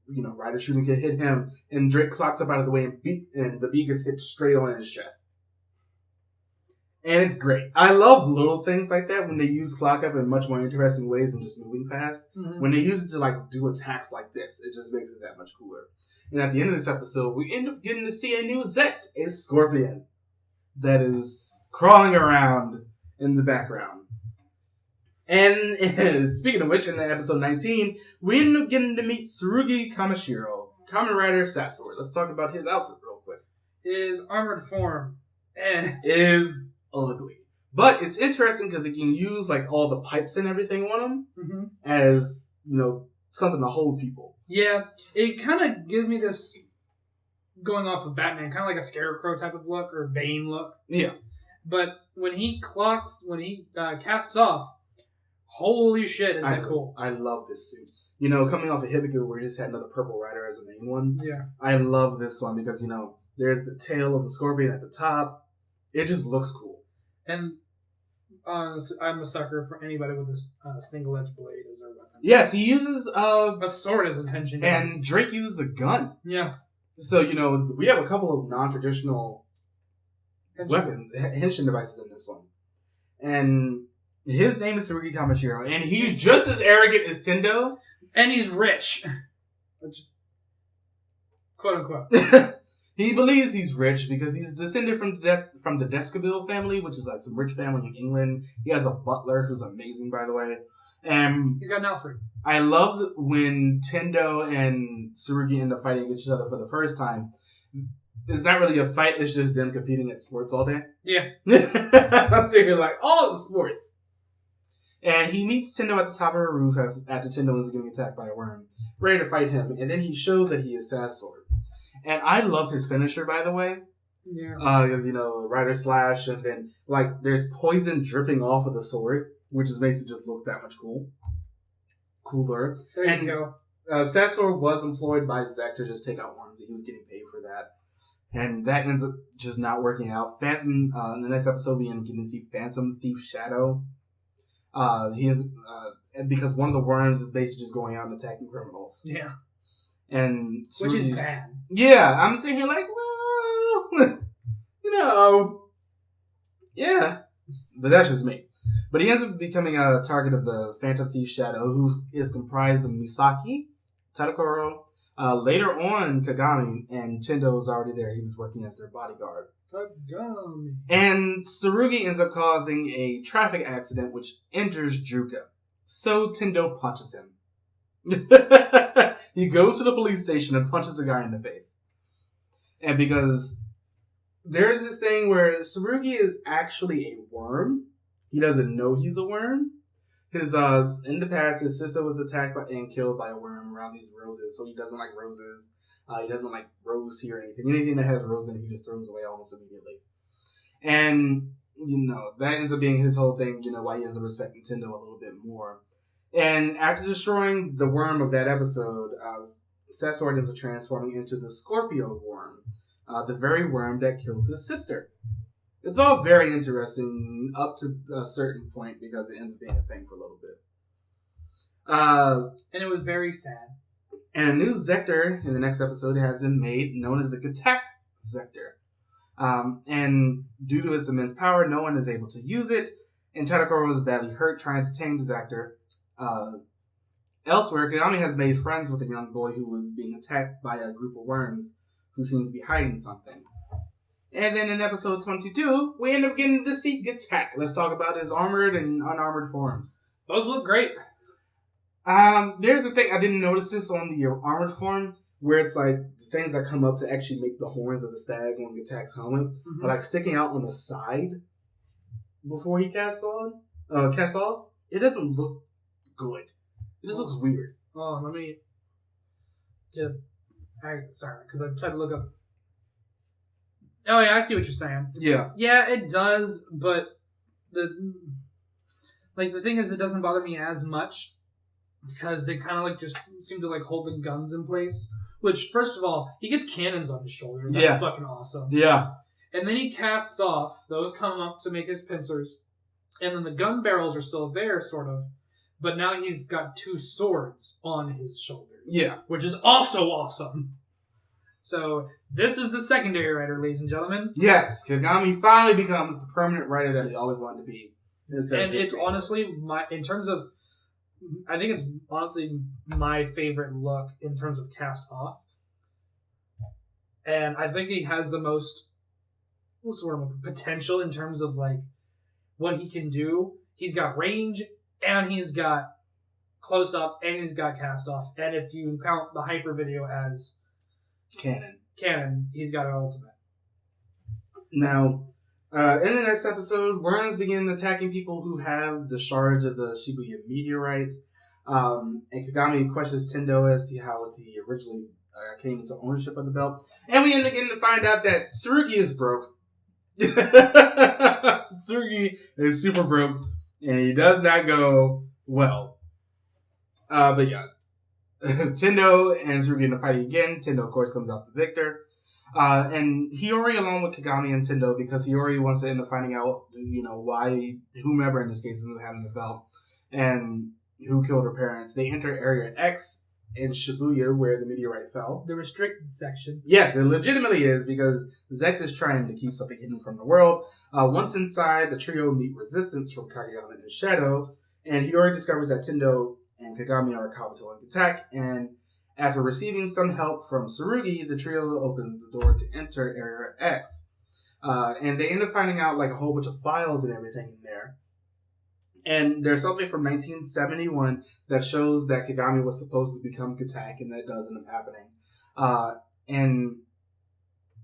rider shooting can hit him, and Drake clocks up out of the way and the bee gets hit straight on his chest. And it's great. I love little things like that when they use clock up in much more interesting ways than just moving fast. Mm-hmm. When they use it to do attacks like this, it just makes it that much cooler. And at the end of this episode, we end up getting to see a new Zect, a scorpion that is crawling around in the background. And speaking of which, in episode 19, we end up getting to meet Tsurugi Kamishiro, Kamen Rider Sasori. Let's talk about his outfit real quick. His armored form is ugly. But it's interesting because it can use all the pipes and everything on him as, something to hold people. Yeah, it kind of gives me this, going off of Batman, kind of like a Scarecrow type of look or Bane look. Yeah. But when he casts off, holy shit, is that cool. I love this suit. Coming off of Hibiki where we just had another purple rider as the main one. Yeah. I love this one because, there's the tail of the scorpion at the top. It just looks cool. And I'm a sucker for anybody with a single-edged blade as their weapon. Yes, he uses a sword as his henshin. And Drake uses a gun. Yeah. So, we have a couple of non-traditional henshin devices in this one. And his name is Tsurugi Kamishiro, and he's just as arrogant as Tendo. And he's rich. Quote unquote. He believes he's rich because he's descended from the Descabille family, which is some rich family in England. He has a butler who's amazing, by the way. And he's got an Alfred. I love when Tendo and Tsurugi end up fighting each other for the first time. It's not really a fight, it's just them competing at sports all day. Yeah. I'm sitting here all the sports. And he meets Tendo at the top of a roof after Tendo is getting attacked by a worm, ready to fight him. And then he shows that he is Sasori. And I love his finisher, by the way. Yeah. Because, Rider Slash, and then, there's poison dripping off of the sword, which is basically just look that much cool. cooler. There you go. Sasor was employed by Zect to just take out worms. He was getting paid for that. And that ends up just not working out. Phantom, in the next episode, we end up getting to see Phantom Thief Shadow. He is, because one of the worms is basically just going out and attacking criminals. Yeah. And Which is bad. Yeah, I'm sitting here like, well, yeah. But that's just me. But he ends up becoming a target of the Phantom Thief Shadow, who is comprised of Misaki, Tadakoro. Later on, Kagami and Tendo was already there. He was working as their bodyguard. Kagami. And Tsurugi ends up causing a traffic accident which injures Druka. So Tendo punches him. He goes to the police station and punches the guy in the face. And because there's this thing where Tsurugi is actually a worm. He doesn't know he's a worm. In the past, his sister was attacked and killed by a worm around these roses, so he doesn't like roses. He doesn't like rose tea or anything. Anything that has rose in it, he just throws away almost immediately. And, that ends up being his whole thing, why he ends up respecting Tendo a little bit more. And after destroying the worm of that episode, Sasor ends up transforming into the Scorpio worm, the very worm that kills his sister. It's all very interesting up to a certain point because it ends up being a thing for a little bit. And it was very sad. And a new Zector in the next episode has been made, known as the Katak Zector. And due to its immense power, no one is able to use it. And Tadakoro was badly hurt trying to tame the Zector. Elsewhere, Kagami has made friends with a young boy who was being attacked by a group of worms who seem to be hiding something. And then in episode 22, we end up getting to see Gatak. Let's talk about his armored and unarmored forms. Those look great. There's the thing, I didn't notice this on the armored form, where it's like the things that come up to actually make the horns of the stag on Gatak's helmet are like sticking out on the side before he casts off. It doesn't look good. It just looks weird. Oh, let me get. Sorry, because I tried to look up. Oh yeah, I see what you're saying. Yeah. Yeah, it does, but the thing is, it doesn't bother me as much because they kind of just seem to hold the guns in place. Which, first of all, he gets cannons on his shoulder. That's fucking awesome. Yeah. And then he casts off. Those come up to make his pincers, and then the gun barrels are still there, sort of. But now he's got two swords on his shoulders. Yeah. Which is also awesome. So, this is the secondary writer, ladies and gentlemen. Yes, Kagami finally becomes the permanent writer that he always wanted to be. And it's honestly, I think it's honestly my favorite look in terms of cast off. And I think he has the most, potential in terms of what he can do. He's got range, and he's got close up, and he's got cast off. And if you count the hyper video as canon, he's got an ultimate. Now, in the next episode, worms begin attacking people who have the shards of the Shibuya meteorite. And Kagami questions Tendo as to how he originally came into ownership of the belt. And we end up getting to find out that Tsurugi is broke. Tsurugi is super broke, and he does not go well. But yeah. Tendo and Tsurugi end up fighting again. Tendo, of course, comes out the victor. And Hiyori along with Kagami and Tendo, because Hiyori wants to end up finding out, why whomever in this case ends up having the belt and who killed her parents. They enter Area X in Shibuya where the meteorite fell. The restricted section. Yes, it legitimately is, because Zect is trying to keep something hidden from the world. Once inside, the trio meet resistance from Kagami and Shadow, and Hiyori discovers that Tendo and Kagami are Kabuto and attack, and after receiving some help from Tsurugi, the trio opens the door to enter Area X. And they end up finding out a whole bunch of files and everything in there. And there's something from 1971 that shows that Kagami was supposed to become Katak, and that does end up happening. And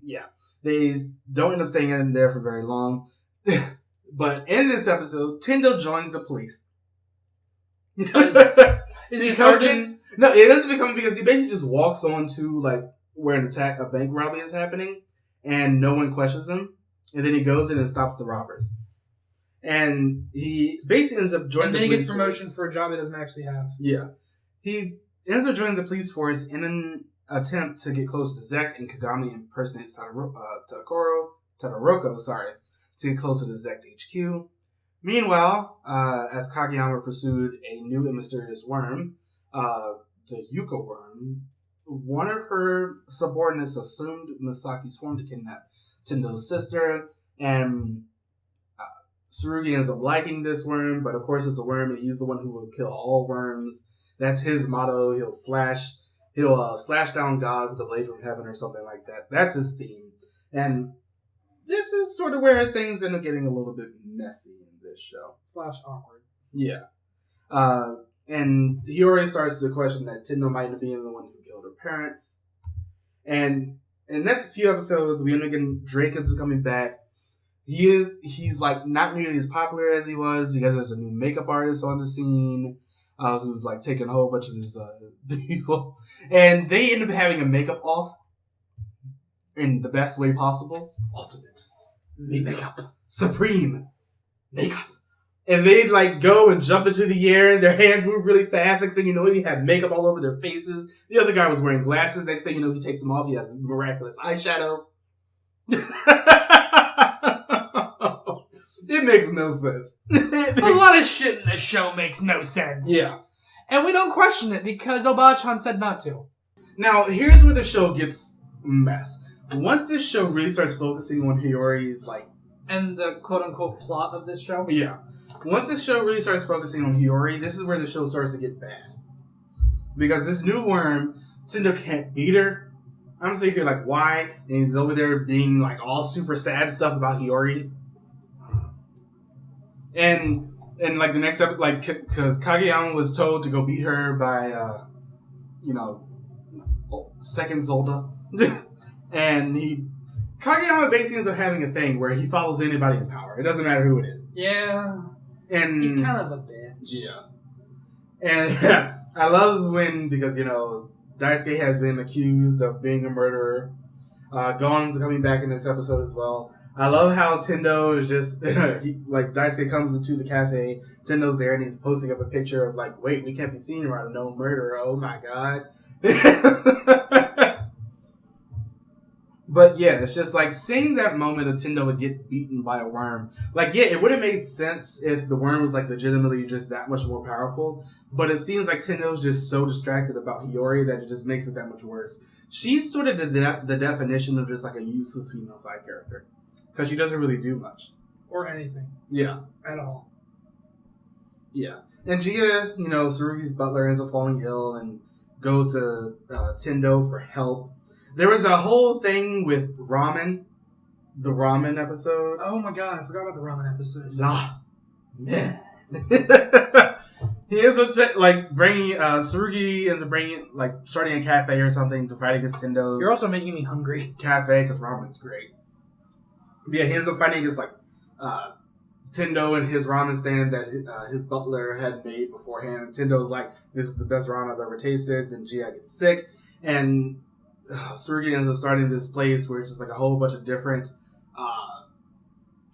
yeah, they don't end up staying in there for very long. But in this episode, Tendo joins the police. Because is he sergeant? No, it doesn't become, because he basically just walks on to where a bank robbery is happening, and no one questions him, and then he goes in and stops the robbers, and he basically ends up joining. And then he gets promotion for a job he doesn't actually have. Yeah, He ends up joining the police force in an attempt to get closer to Zect, and Kagami impersonates Todoroki, to get closer to Zect HQ. Meanwhile, as Kageyama pursued a new and mysterious worm, the Yuka worm, one of her subordinates assumed Misaki's form to kidnap Tendo's sister, and Tsurugi ends up liking this worm, but of course it's a worm, and he's the one who will kill all worms. That's his motto. He'll slash down God with a blade from heaven or something like that. That's his theme. And this is sort of where things end up getting a little bit messy in this show. / awkward. Yeah. And Hiyori starts to question that Tendo might have been the one who killed her parents. And in the next few episodes, we end up getting Drake coming back. He's like not nearly as popular as he was because there's a new makeup artist on the scene who's like taking a whole bunch of his people, and they end up having a makeup off in the best way possible. Ultimate makeup, supreme makeup, and they like go and jump into the air, and their hands move really fast. Next thing you know, they have makeup all over their faces. The other guy was wearing glasses. Next thing you know, he takes them off. He has miraculous eyeshadow. It makes no sense. A lot of shit in this show makes no sense. Yeah. And we don't question it because Obachan said not to. Now, here's where the show gets mess. Once this show really starts focusing on Hiyori's, like... And the quote-unquote plot of this show? Yeah. Once this show really starts focusing on Hiyori, this is where the show starts to get bad. Because this new worm, Tendo can't beat her. I'm sitting here like, why? And he's over there being, like, all super sad stuff about Hiyori. And like the next episode, like, because Kageyama was told to go beat her by, second Zolda. And Kageyama basically ends up having a thing where he follows anybody in power. It doesn't matter who it is. Yeah. And he's kind of a bitch. Yeah. And I love when, because, Daisuke has been accused of being a murderer. Gon's coming back in this episode as well. I love how Tendo is just, Daisuke comes into the cafe, Tendo's there, and he's posting up a picture of, like, wait, we can't be seen around a known murderer, oh my god. But yeah, it's just, like, seeing that moment of Tendo would get beaten by a worm. Like, yeah, it would have made sense if the worm was, like, legitimately just that much more powerful, but it seems like Tendo's just so distracted about Hiyori that it just makes it that much worse. She's sort of the definition of just, like, a useless female side character. Because she doesn't really do much. Or anything. Yeah. At all. Yeah. And Gia, Tsurugi's butler ends up falling ill and goes to Tendo for help. There was a whole thing with ramen. The ramen episode. Oh my god, I forgot about the ramen episode. Man. He ends up, bringing, Tsurugi ends up starting a cafe or something to fight against Tendo's. You're also making me hungry. Cafe, because ramen's great. Yeah, he ends up fighting against, Tendo and his ramen stand that his butler had made beforehand. And Tendo's like, this is the best ramen I've ever tasted. Then Gia gets sick. And Tsurugi ends up starting this place where it's just, like, a whole bunch of different,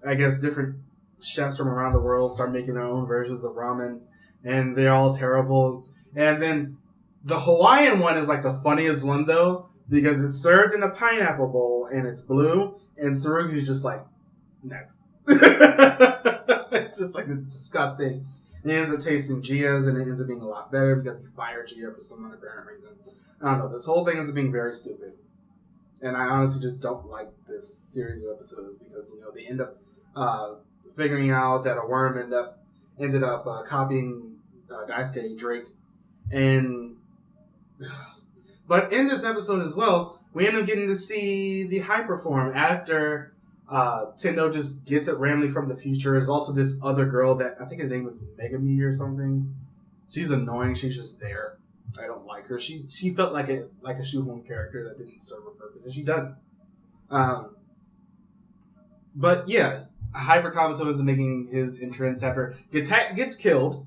different chefs from around the world start making their own versions of ramen. And they're all terrible. And then the Hawaiian one is, like, the funniest one, though, because it's served in a pineapple bowl and it's blue. And Tsurugi's just like, next. It's just like, it's disgusting. And he ends up tasting Gia's, and it ends up being a lot better because he fired Gia for some apparent reason. I don't know. This whole thing ends up being very stupid. And I honestly just don't like this series of episodes because, they end up figuring out that a worm ended up copying Daisuke Drake. But in this episode as well, we end up getting to see the Hyperform after Tendo just gets it randomly from the future. There's also this other girl that, I think her name was Megami or something. She's annoying. She's just there. I don't like her. She felt like a shoehorn character that didn't serve her purpose, and she doesn't. But yeah, Hyper Kabuto is making his entrance after gets killed.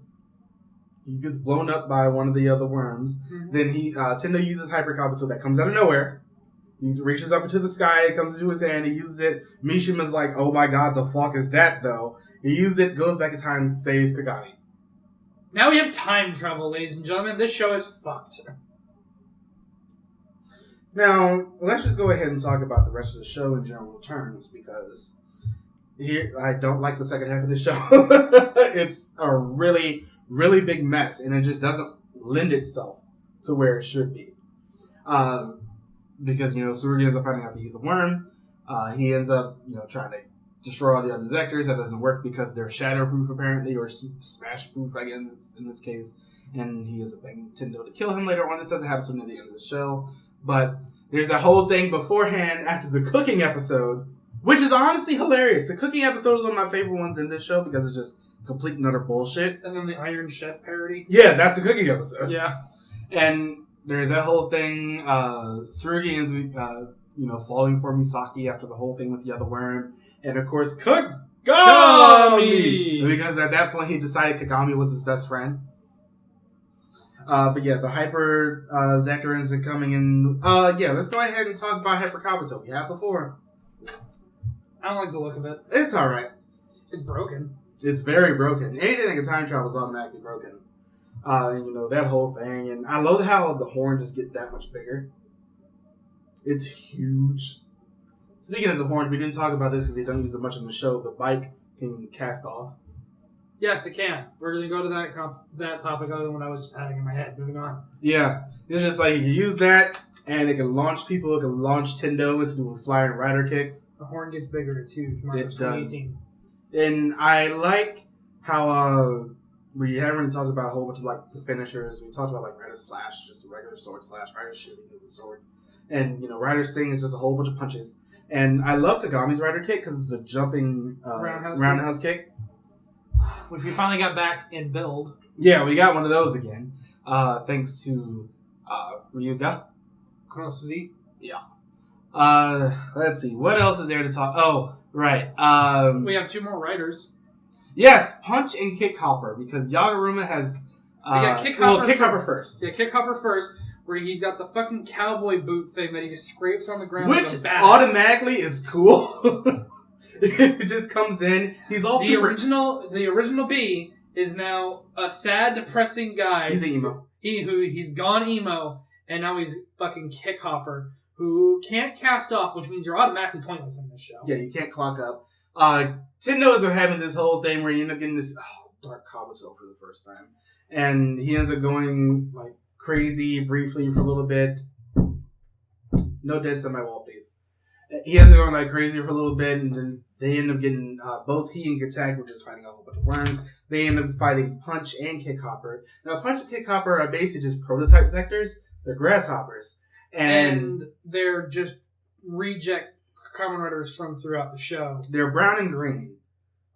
He gets blown up by one of the other worms. Mm-hmm. Then Tendo uses Hyper Kabuto that comes out of nowhere. He reaches up into the sky, it comes into his hand, he uses it. Mishima's like, oh my god, the fuck is that, though? He uses it, goes back in time, saves Kagami. Now we have time travel, ladies and gentlemen. This show is fucked. Now, let's just go ahead and talk about the rest of the show in general terms, because here I don't like the second half of the show. It's a really, really big mess, and it just doesn't lend itself to where it should be. Because, Tsurugi ends up finding out that he's a worm. He ends up, trying to destroy all the other Zectors. That doesn't work because they're shadow-proof, apparently, or smash-proof, I guess, in this case. And he ends up begging Tendo to kill him later on. This doesn't happen until near the end of the show. But there's a whole thing beforehand after the cooking episode, which is honestly hilarious. The cooking episode is one of my favorite ones in this show because it's just complete and utter bullshit. And then the Iron Chef parody. Yeah, that's the cooking episode. Yeah. And there's that whole thing. Tsurugi ends up, falling for Misaki after the whole thing with the other worm. And of course, Kagami! Because at that point he decided Kagami was his best friend. But yeah, the Hyper Zector ends up coming in. Let's go ahead and talk about Hyper Kabuto. We have before. I don't like the look of it. It's alright. It's broken. It's very broken. Anything that can time travel is automatically broken. That whole thing. And I love how the horn just gets that much bigger. It's huge. Speaking of the horn, we didn't talk about this because they don't use it much in the show. The bike can cast off. Yes, it can. We're going to go to that topic other than what I was just having in my head. Moving on. Yeah. It's just like you can use that, and it can launch people. It can launch Tendo into doing flying rider kicks. The horn gets bigger. It's huge. It does. And I like how we haven't really talked about a whole bunch of like the finishers. We talked about like Rider Slash, just a regular sword slash, Rider shooting with a sword. And, Rider Sting is just a whole bunch of punches. And I love Kagami's Rider Kick because it's a jumping roundhouse kick. Which we finally got back in build. Yeah, we got one of those again. Thanks to Ryuga. Cross Z. Yeah. Let's see. What else is there to talk? Oh, right. We have two more riders. Yes, Punch and Kick Hopper, because Yagaruma has... we got Kick Hopper first. Yeah, Kick Hopper first, where he got the fucking cowboy boot thing that he just scrapes on the ground. Which automatically is cool. It just comes in. He's also the original B is now a sad, depressing guy. He's an emo. He's gone emo, and now he's fucking Kick Hopper, who can't cast off, which means you're automatically pointless in this show. Yeah, you can't clock up. Tendo is having this whole thing where you end up getting this Dark Kabuto for the first time, and he ends up going like crazy briefly for a little bit. No dents on my wall, please. He ends up going like crazy for a little bit, and then they end up getting both he and Gattag were just fighting a whole bunch of worms. They end up fighting Punch and Kick Hopper. Now, Punch and Kick Hopper are basically just prototype Zectors. They're grasshoppers, and they're just reject Kamen Riders from throughout the show. They're brown and green,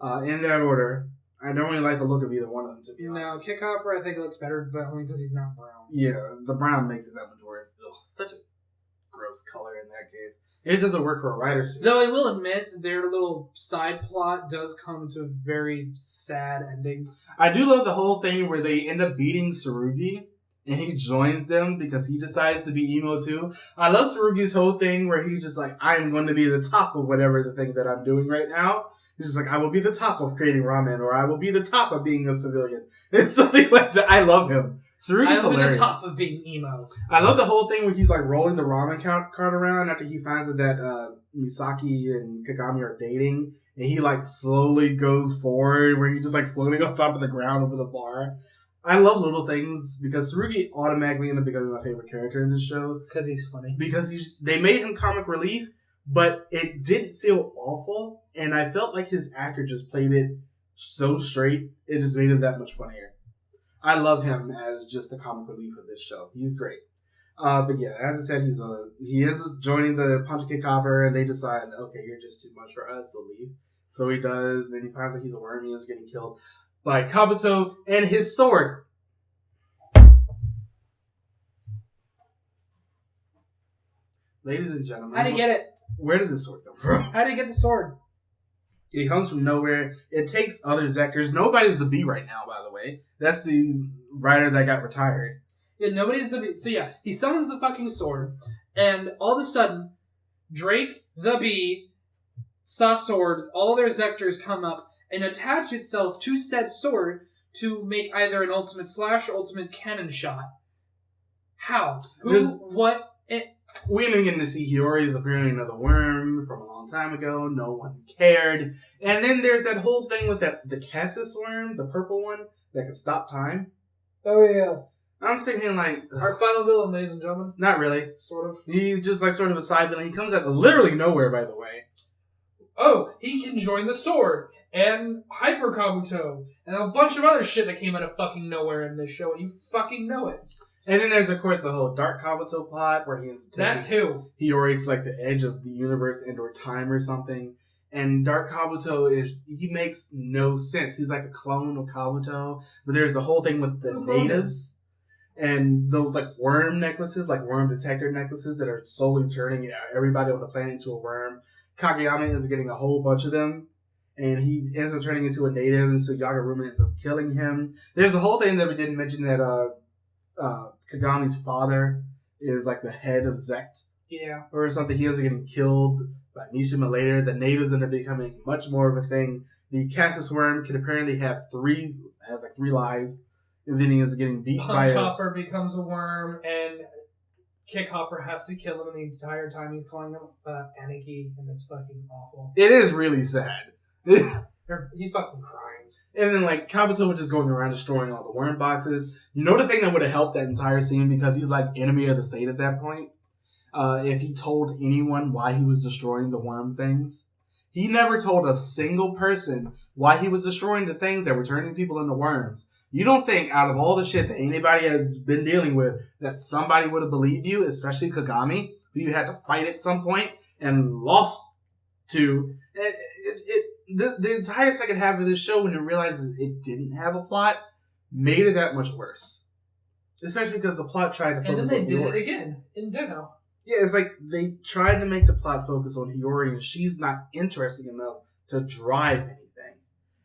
in that order. I don't really like the look of either one of them, to be honest. No, Kick Hopper I think looks better, but only because he's not brown. Yeah, the brown makes it that much worse. Ugh, such a gross color in that case. It just doesn't work for a rider suit. Though I will admit, their little side plot does come to a very sad ending. I do love the whole thing where they end up beating Tsurugi, and he joins them because he decides to be emo too. I love Tsurugi's whole thing where he's just like, I'm going to be the top of whatever the thing that I'm doing right now. He's just like, I will be the top of creating ramen, or I will be the top of being a civilian. It's something like that. I love him. Tsurugi's hilarious. I will be the top of being emo. I love the whole thing where he's like rolling the ramen cart around after he finds out that Misaki and Kagami are dating, and he like slowly goes forward where he's just like floating on top of the ground over the bar. I love little things because Tsurugi automatically ended up becoming my favorite character in this show. Because he's funny. Because they made him comic relief, but it didn't feel awful, and I felt like his actor just played it so straight, it just made it that much funnier. I love him as just the comic relief of this show. He's great. But yeah, as I said, he is joining the Punch and Kick Hopper, and they decide, okay, you're just too much for us, so leave. So he does, and then he finds out he's a worm, he is getting killed by Kabuto and his sword. Ladies and gentlemen. How did he get it? Where did the sword come from? How did he get the sword? It comes from nowhere. It takes other Zectors. Nobody's the B right now, by the way. That's the rider that got retired. Yeah, nobody's the B. So yeah, he summons the fucking sword, and all of a sudden, Drake, the B, Sword, all their Zectors come up and attach itself to said sword to make either an ultimate slash or ultimate cannon shot? How? Who? What? We didn't get to see Hiyori is apparently another worm from a long time ago. No one cared. And then there's that whole thing with the Cassis worm, the purple one, that can stop time. Oh, yeah. I'm sitting here like... Our final villain, ladies and gentlemen. Not really. Sort of. He's just like sort of a side villain. He comes out of literally nowhere, by the way. Oh, he can join the Sword, and Hyper Kabuto, and a bunch of other shit that came out of fucking nowhere in this show, and you fucking know it. And then there's, of course, the whole Dark Kabuto plot, where he is... That too. Hiyori's like the edge of the universe and/or time or something. And Dark Kabuto he makes no sense. He's like a clone of Kabuto. But there's the whole thing with the natives. And those like worm necklaces, like worm detector necklaces that are slowly turning everybody on the planet into a worm. Kagami ends up getting a whole bunch of them. And he ends up turning into a native, and so Yagaruma ends up killing him. There's a whole thing that we didn't mention that Kagami's father is like the head of Zect. Yeah. Or something. He ends up getting killed by Mishima later. The natives end up becoming much more of a thing. The Cassis worm can apparently has three lives. And then he is getting beat by Hopper becomes a worm, and Kick Hopper has to kill him, and the entire time he's calling him Aniki, and it's fucking awful. It is really sad. He's fucking crying. And then, like, Kabuto was just going around destroying all the worm boxes. You know the thing that would have helped that entire scene, because he's, like, enemy of the state at that point? If he told anyone why he was destroying the worm things. He never told a single person why he was destroying the things that were turning people into worms. You don't think out of all the shit that anybody has been dealing with that somebody would have believed you, especially Kagami, who you had to fight at some point and lost to. The entire second half of this show, when it realizes it didn't have a plot, made it that much worse. Especially because the plot tried to focus on Hiyori. And then they did it again in Tendo. Yeah, it's like they tried to make the plot focus on Hiyori, and she's not interesting enough to drive anything.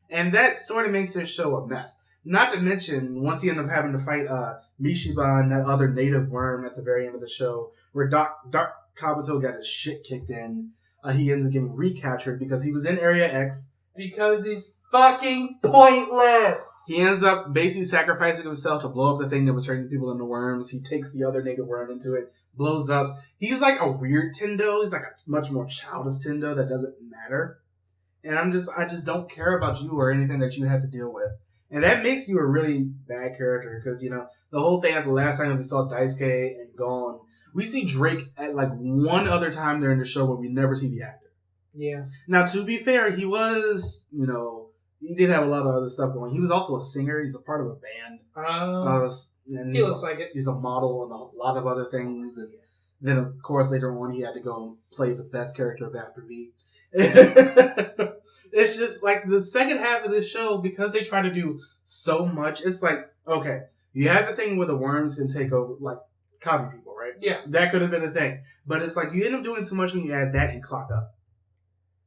And that sort of makes this show a mess. Not to mention, once he ended up having to fight Mishima and that other native worm at the very end of the show, where Dark Kabuto got his shit kicked in, he ends up getting recaptured because he was in Area X. Because he's fucking pointless! He ends up basically sacrificing himself to blow up the thing that was turning people into worms. He takes the other native worm into it, blows up. He's like a weird Tendo. He's like a much more childish Tendo that doesn't matter. And I just don't care about you or anything that you have to deal with. And that makes you a really bad character because, you know, the whole thing after the last time we saw Daisuke and Gon, we see Drake at like one other time during the show where we never see the actor. Yeah. Now, to be fair, he was, you know, he did have a lot of other stuff going. He was also a singer. He's a part of a band. And he looks like it. He's a model and a lot of other things. And then, of course, later on, he had to go and play the best character of After V. It's just like the second half of this show, because they try to do so much, it's like, okay, you have the thing where the worms can take over, like, copy people, right? Yeah. That could have been a thing. But it's like you end up doing too much when you add that and Clock Up.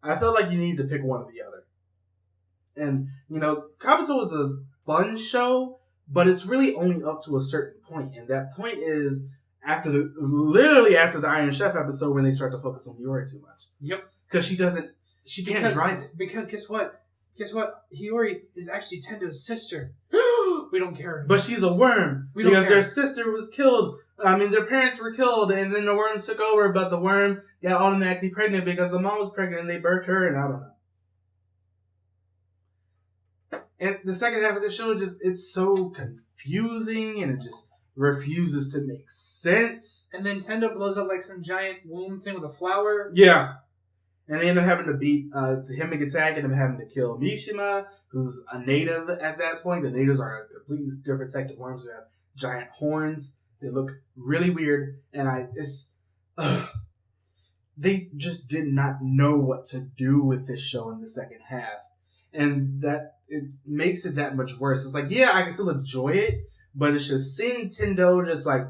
I felt like you needed to pick one or the other. And, you know, Kabuto was a fun show, but it's really only up to a certain point. And that point is literally after the Iron Chef episode when they start to focus on Hiyori too much. Yep. Because she can't drive it. Because guess what? Hiyori is actually Tendo's sister. We don't care anymore. But she's a worm. Because their sister was killed. I mean, their parents were killed, and then the worms took over, but the worm got automatically pregnant because the mom was pregnant and they birthed her, and I don't know. And the second half of the show, it's so confusing, and it just refuses to make sense. And then Tendo blows up like some giant womb thing with a flower. Yeah. And they end up having to beat him and attack and having to kill Mishima, who's a native at that point. The natives are a completely different sect of worms who have giant horns. They look really weird. And they just did not know what to do with this show in the second half. And that it makes it that much worse. It's like, yeah, I can still enjoy it, but it's just seeing Tendo just like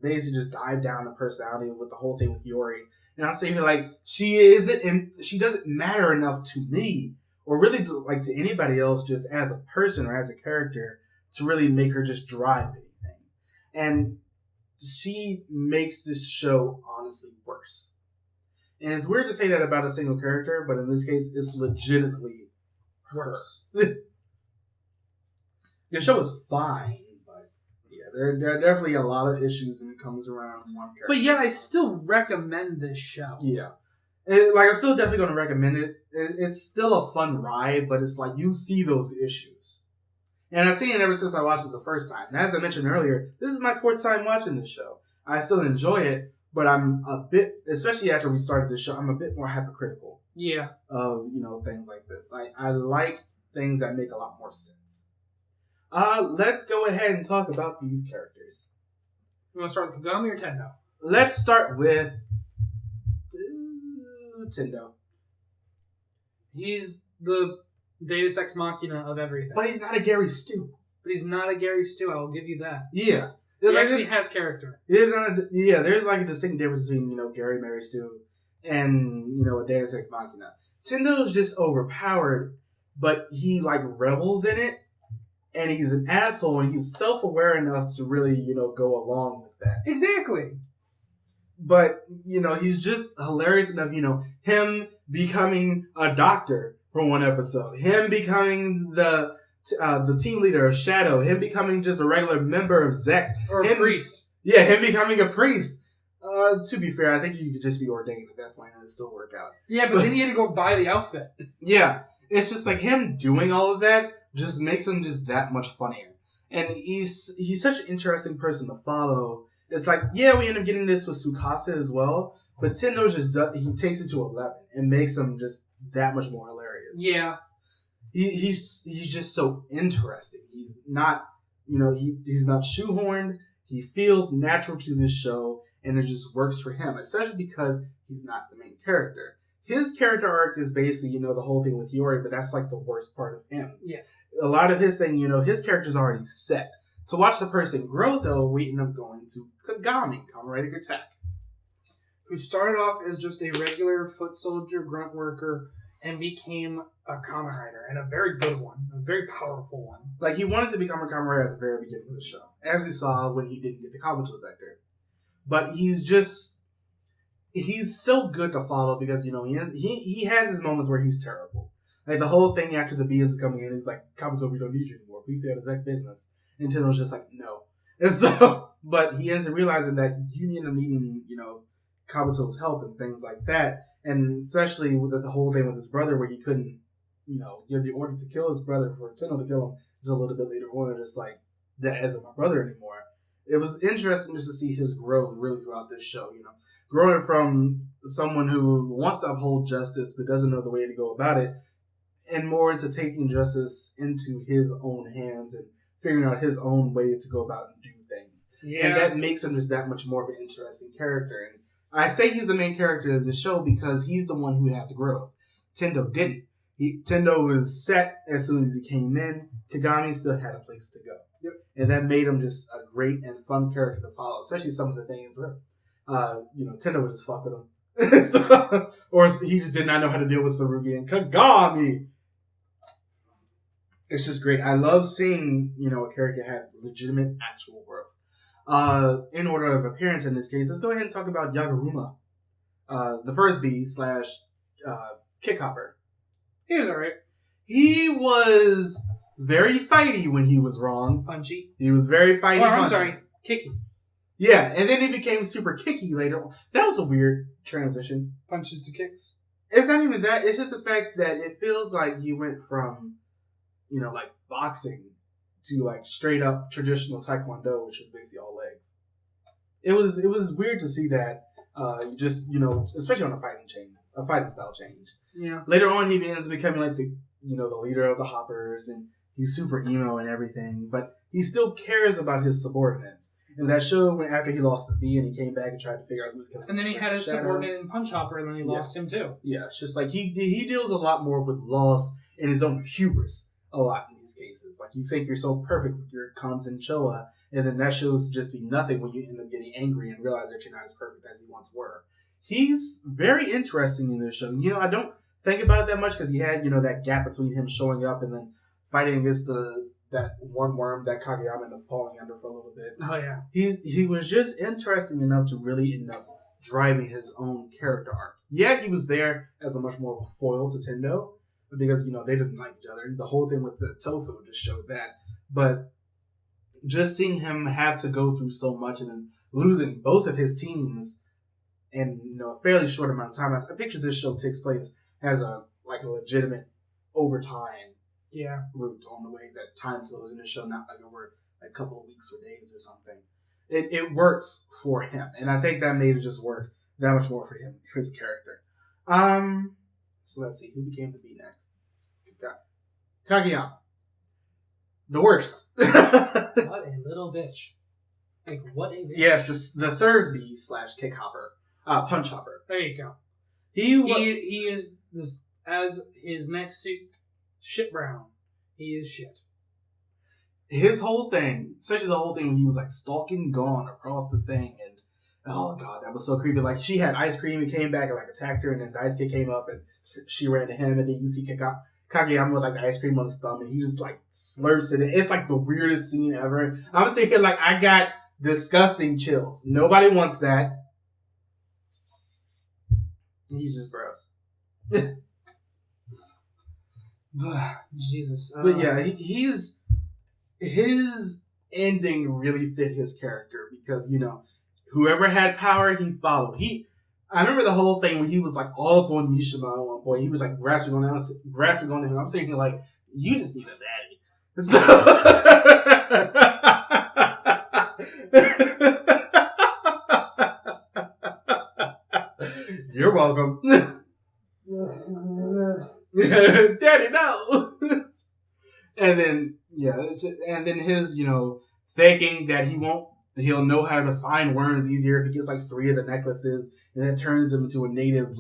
basically just dive down in personality with the whole thing with Hiyori. And I'm saying like she doesn't matter enough to me or really like to anybody else just as a person or as a character to really make her just drive anything. And she makes this show honestly worse. And it's weird to say that about a single character, but in this case, it's legitimately worse. The show is fine, but yeah, there are definitely a lot of issues when it comes around one character. But yet, I still recommend this show. Yeah. I'm still definitely going to recommend it. It's still a fun ride, but it's like you see those issues. And I've seen it ever since I watched it the first time. And as I mentioned earlier, this is my 4th time watching this show. I still enjoy it, but I'm a bit, especially after we started this show, I'm a bit more hypocritical. Yeah. Of, things like this. I like things that make a lot more sense. Let's go ahead and talk about these characters. You want to start with Kagami or Tendo? Let's start with Tendo. He's the Deus Ex Machina of everything. But he's not a Gary Stu. But he's not a Gary Stu, I will give you that. Yeah. He actually has character. There's like a distinct difference between, Gary Mary Stu and, a Deus Ex Machina. Tendo's just overpowered, but he, revels in it, and he's an asshole, and he's self-aware enough to really, go along with that. Exactly. But, he's just hilarious enough, him becoming a doctor for one episode, him becoming the team leader of Shadow, him becoming just a regular member of Zect. Or a priest. Yeah, him becoming a priest. To be fair, I think you could just be ordained at that point and it'd still work out. Yeah, but then he had to go buy the outfit. Yeah, it's just like him doing all of that just makes him just that much funnier. And he's such an interesting person to follow. It's like, yeah, we end up getting this with Tsukasa as well, but Tendo he takes it to 11 and makes him just that much more hilarious. Yeah. He's just so interesting. He's not, he's not shoehorned. He feels natural to this show, and it just works for him, especially because he's not the main character. His character arc is basically, the whole thing with Hiyori, but that's like the worst part of him. Yeah. A lot of his thing, his character's already set. To watch the person grow, though, we end up going to Kagami, Kamen Rider Kabuto, who started off as just a regular foot soldier grunt worker and became a Kamen Rider, and a very good one, a very powerful one. Like, he wanted to become a Kamen Rider at the very beginning of the show, as we saw when he didn't get the Kabuto Zector. But he's so good to follow because, he has his moments where he's terrible. Like, the whole thing after the beings coming in, he's like, Kabuto, we don't need you anymore. Please stay out of Zect business. And Tendo's just like, no. And so, but he ends up realizing that you end up needing, Kabuto's help and things like that. And especially with the whole thing with his brother where he couldn't, give the order to kill his brother for Tendo to kill him just a little bit later on. Just like, that isn't my brother anymore. It was interesting just to see his growth really throughout this show, growing from someone who wants to uphold justice but doesn't know the way to go about it, and more into taking justice into his own hands and figuring out his own way to go about and do things. Yeah. And that makes him just that much more of an interesting character. And I say he's the main character of the show because he's the one who had to grow. Tendo didn't. Tendo was set as soon as he came in. Kagami still had a place to go. Yep. And that made him just a great and fun character to follow, especially some of the things where, Tendo would just fuck with him. Or he just did not know how to deal with Tsurugi and Kagami. It's just great. I love seeing, a character have legitimate actual growth. In order of appearance in this case, let's go ahead and talk about Yaguruma. The first B / kick hopper. He was alright. He was very fighty when he was wrong. Punchy. He was very fighty. I'm sorry, kicky. Yeah, and then he became super kicky later. That was a weird transition. Punches to kicks. It's not even that. It's just the fact that it feels like he went from, boxing to straight up traditional Taekwondo, which was basically all legs. It was weird to see that. Especially on a fighting style change. Yeah. Later on, he ends up becoming the leader of the Hoppers, and he's super emo and everything, but he still cares about his subordinates. And that show when after he lost the B and he came back and tried to figure out who's going to. And then he had his subordinate in Punch Hopper, and then he lost him too. Yeah, it's just like he deals a lot more with loss and his own hubris a lot in these cases. Like, you think you're so perfect with your Kanzen Choa, and then that shows to just be nothing when you end up getting angry and realize that you're not as perfect as you once were. He's very interesting in this show. I don't think about it that much because he had, that gap between him showing up and then fighting against that one worm that Kagami ended up falling under for a little bit. Oh, yeah. He was just interesting enough to really end up driving his own character arc. Yeah, he was there as a much more of a foil to Tendo, because, they didn't like each other. The whole thing with the tofu just showed that. But just seeing him have to go through so much and then losing both of his teams in, a fairly short amount of time. I picture this show takes place as a legitimate overtime route on the way that time flows in the show, not like over a couple of weeks or days or something. It works for him, and I think that made it just work that much more for him, his character. So let's see, who became the B next? Kageyama. The worst. What a little bitch. What a bitch. Yes, this, the third B / kick hopper. Punch hopper. There you go. He is this, as his next suit, shit brown. He is shit. His whole thing, especially the whole thing when he was stalking Gon across the thing, and oh god, that was so creepy. She had ice cream, he came back and attacked her, and then the ice kid came up and she ran to him, and then you see Kageyama with the ice cream on his thumb, and he just slurps it. It's the weirdest scene ever. I'm sitting here I got disgusting chills. Nobody wants that. He's just gross. Jesus. But yeah, his ending really fit his character because, whoever had power, he followed. I remember the whole thing when he was all up on Mishima at one point. He was grasping on him. I'm saying you just need a daddy. So you're welcome. Daddy, no. And then his, thinking that he'll know how to find worms easier if he gets 3 of the necklaces, and that turns him into a native,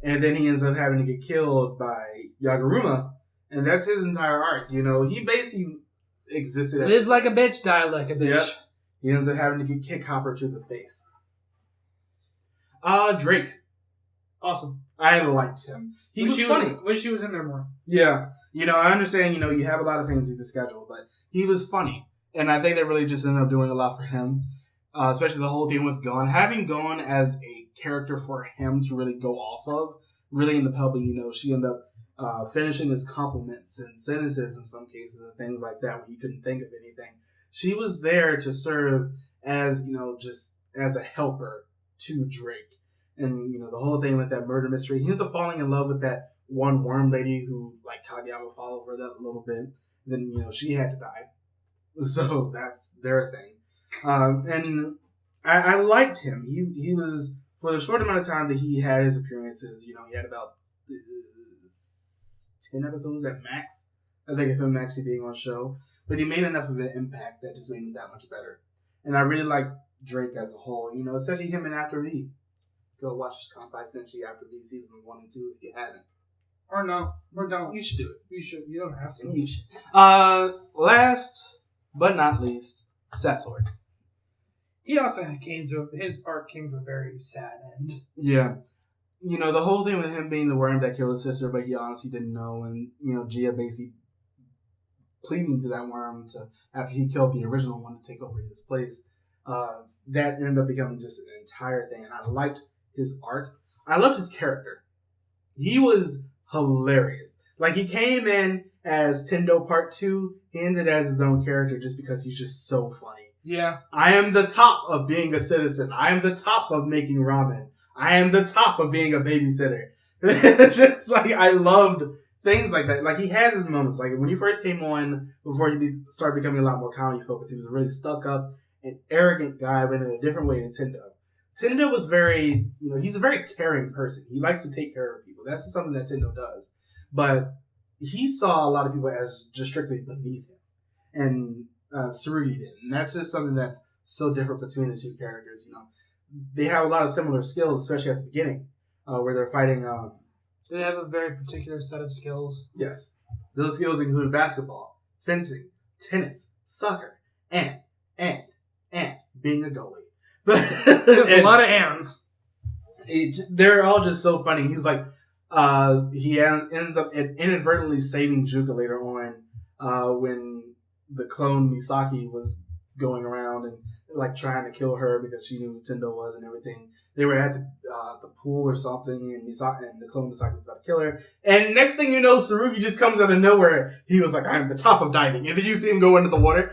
and then he ends up having to get killed by Yaguruma, and that's his entire arc. He basically existed. Live like a bitch, die like a bitch. Yep. He ends up having to get kick hopper to the face. Drake. Awesome. I liked him. He was funny. Wish he was in there more. Yeah. I understand, you have a lot of things with the schedule, but he was funny. And I think they really just ended up doing a lot for him. Especially the whole thing with Gon. Having Gon as a character for him to really go off of really ended up helping, she ended up finishing his compliments and sentences in some cases and things like that when he couldn't think of anything. She was there to serve as, just as a helper to Drake. And, the whole thing with that murder mystery. He ends up falling in love with that one worm lady who, Kageyama followed for that a little bit. Then, she had to die. So that's their thing. And I liked him. He was, for the short amount of time that he had his appearances, he had about 10 episodes at max, I think, of him actually being on show. But he made enough of an impact that just made him that much better. And I really like Drake as a whole, especially him in After V. Go watch Kanpai Senshi After V seasons 1 and 2 if you haven't. Or no. Or don't. You should do it. You should. You don't have to. You should. Last but not least, Sasori. He also his arc came to a very sad end. Yeah. The whole thing with him being the worm that killed his sister, but he honestly didn't know, and, Gia basically pleading to that worm after he killed the original one to take over his place, that ended up becoming just an entire thing, and I liked his arc. I loved his character. He was hilarious. He came in as Tendo Part 2, he ended as his own character just because he's just so funny. Yeah. I am the top of being a citizen. I am the top of making ramen. I am the top of being a babysitter. Just I loved things like that. He has his moments. When he first came on, before he started becoming a lot more comedy focused, he was a really stuck up and arrogant guy, but in a different way than Tendo. Tendo was very, he's a very caring person. He likes to take care of people. That's something that Tendo does. But he saw a lot of people as just strictly beneath him. And Tsurugi did. And that's just something that's so different between the two characters, They have a lot of similar skills, especially at the beginning, where they're fighting. They have a very particular set of skills. Yes. Those skills include basketball, fencing, tennis, soccer, and being a goalie. There's a lot of hands. They're all just so funny. He's he ends up inadvertently saving Juka later on when the clone Misaki was going around and trying to kill her because she knew who Tendo was and everything. They were at the pool or something, and the clone Misaki was about to kill her. And next thing you know, Tsurugi just comes out of nowhere. He was like, "I am the top of diving," and then you see him go into the water.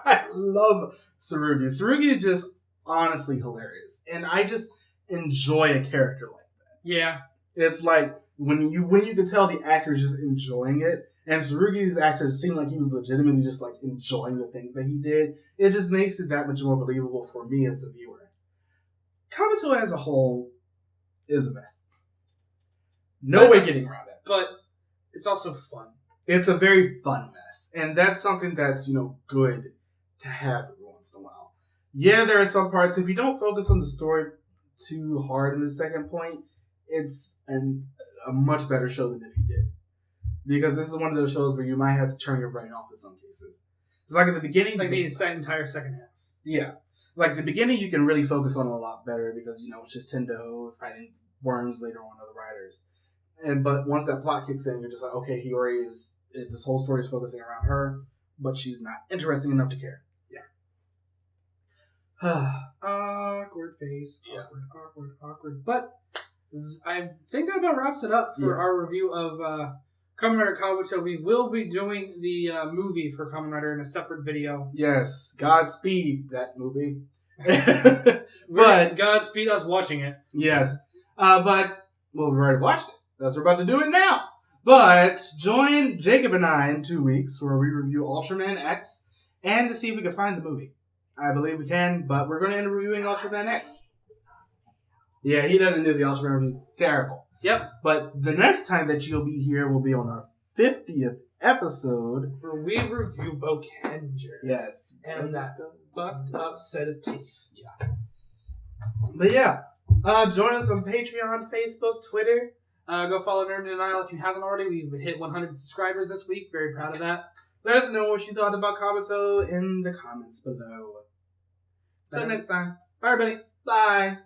I love Tsurugi. Tsurugi is just honestly hilarious, and I just enjoy a character like that. Yeah, it's like when you can tell the actor is just enjoying it. And Tsurugi's actor seemed like he was legitimately just like enjoying the things that he did. It just makes it that much more believable for me as the viewer. Kabuto as a whole is a mess. No way getting around it. But it's also fun. It's a very fun mess. And that's something that's, good to have every once in a while. Yeah, there are some parts, if you don't focus on the story too hard in the second point, it's a much better show than if you did. Because this is one of those shows where you might have to turn your brain off in some cases. It's like at the beginning... Like the entire second half. Yeah. Like the beginning you can really focus on a lot better because, it's just Tendo fighting worms later on other riders. But once that plot kicks in, you're just like, okay, Hiyori this whole story is focusing around her, but she's not interesting enough to care. Yeah. Awkward face. Awkward. But I think that about wraps it up for our review of Kamen Rider Kabuto. We will be doing the movie for Kamen Rider in a separate video. Yes. Godspeed, that movie. But Godspeed us watching it. Yes. But we've already watched it. We're about to do it now. But join Jacob and I in 2 weeks where we review Ultraman X and to see if we can find the movie. I believe we can, but we're going to end up reviewing Ultraman X. Yeah, he doesn't do the Ultraman reviews. It's terrible. Yep. But the next time that you'll be here will be on our 50th episode. Where we review Bokenger. Yes. And that fucked up set of teeth. Yeah. But yeah, join us on Patreon, Facebook, Twitter. Go follow Nerd Denial if you haven't already. We've hit 100 subscribers this week. Very proud of that. Let us know what you thought about Kabuto in the comments below. Until next time. Bye, everybody. Bye.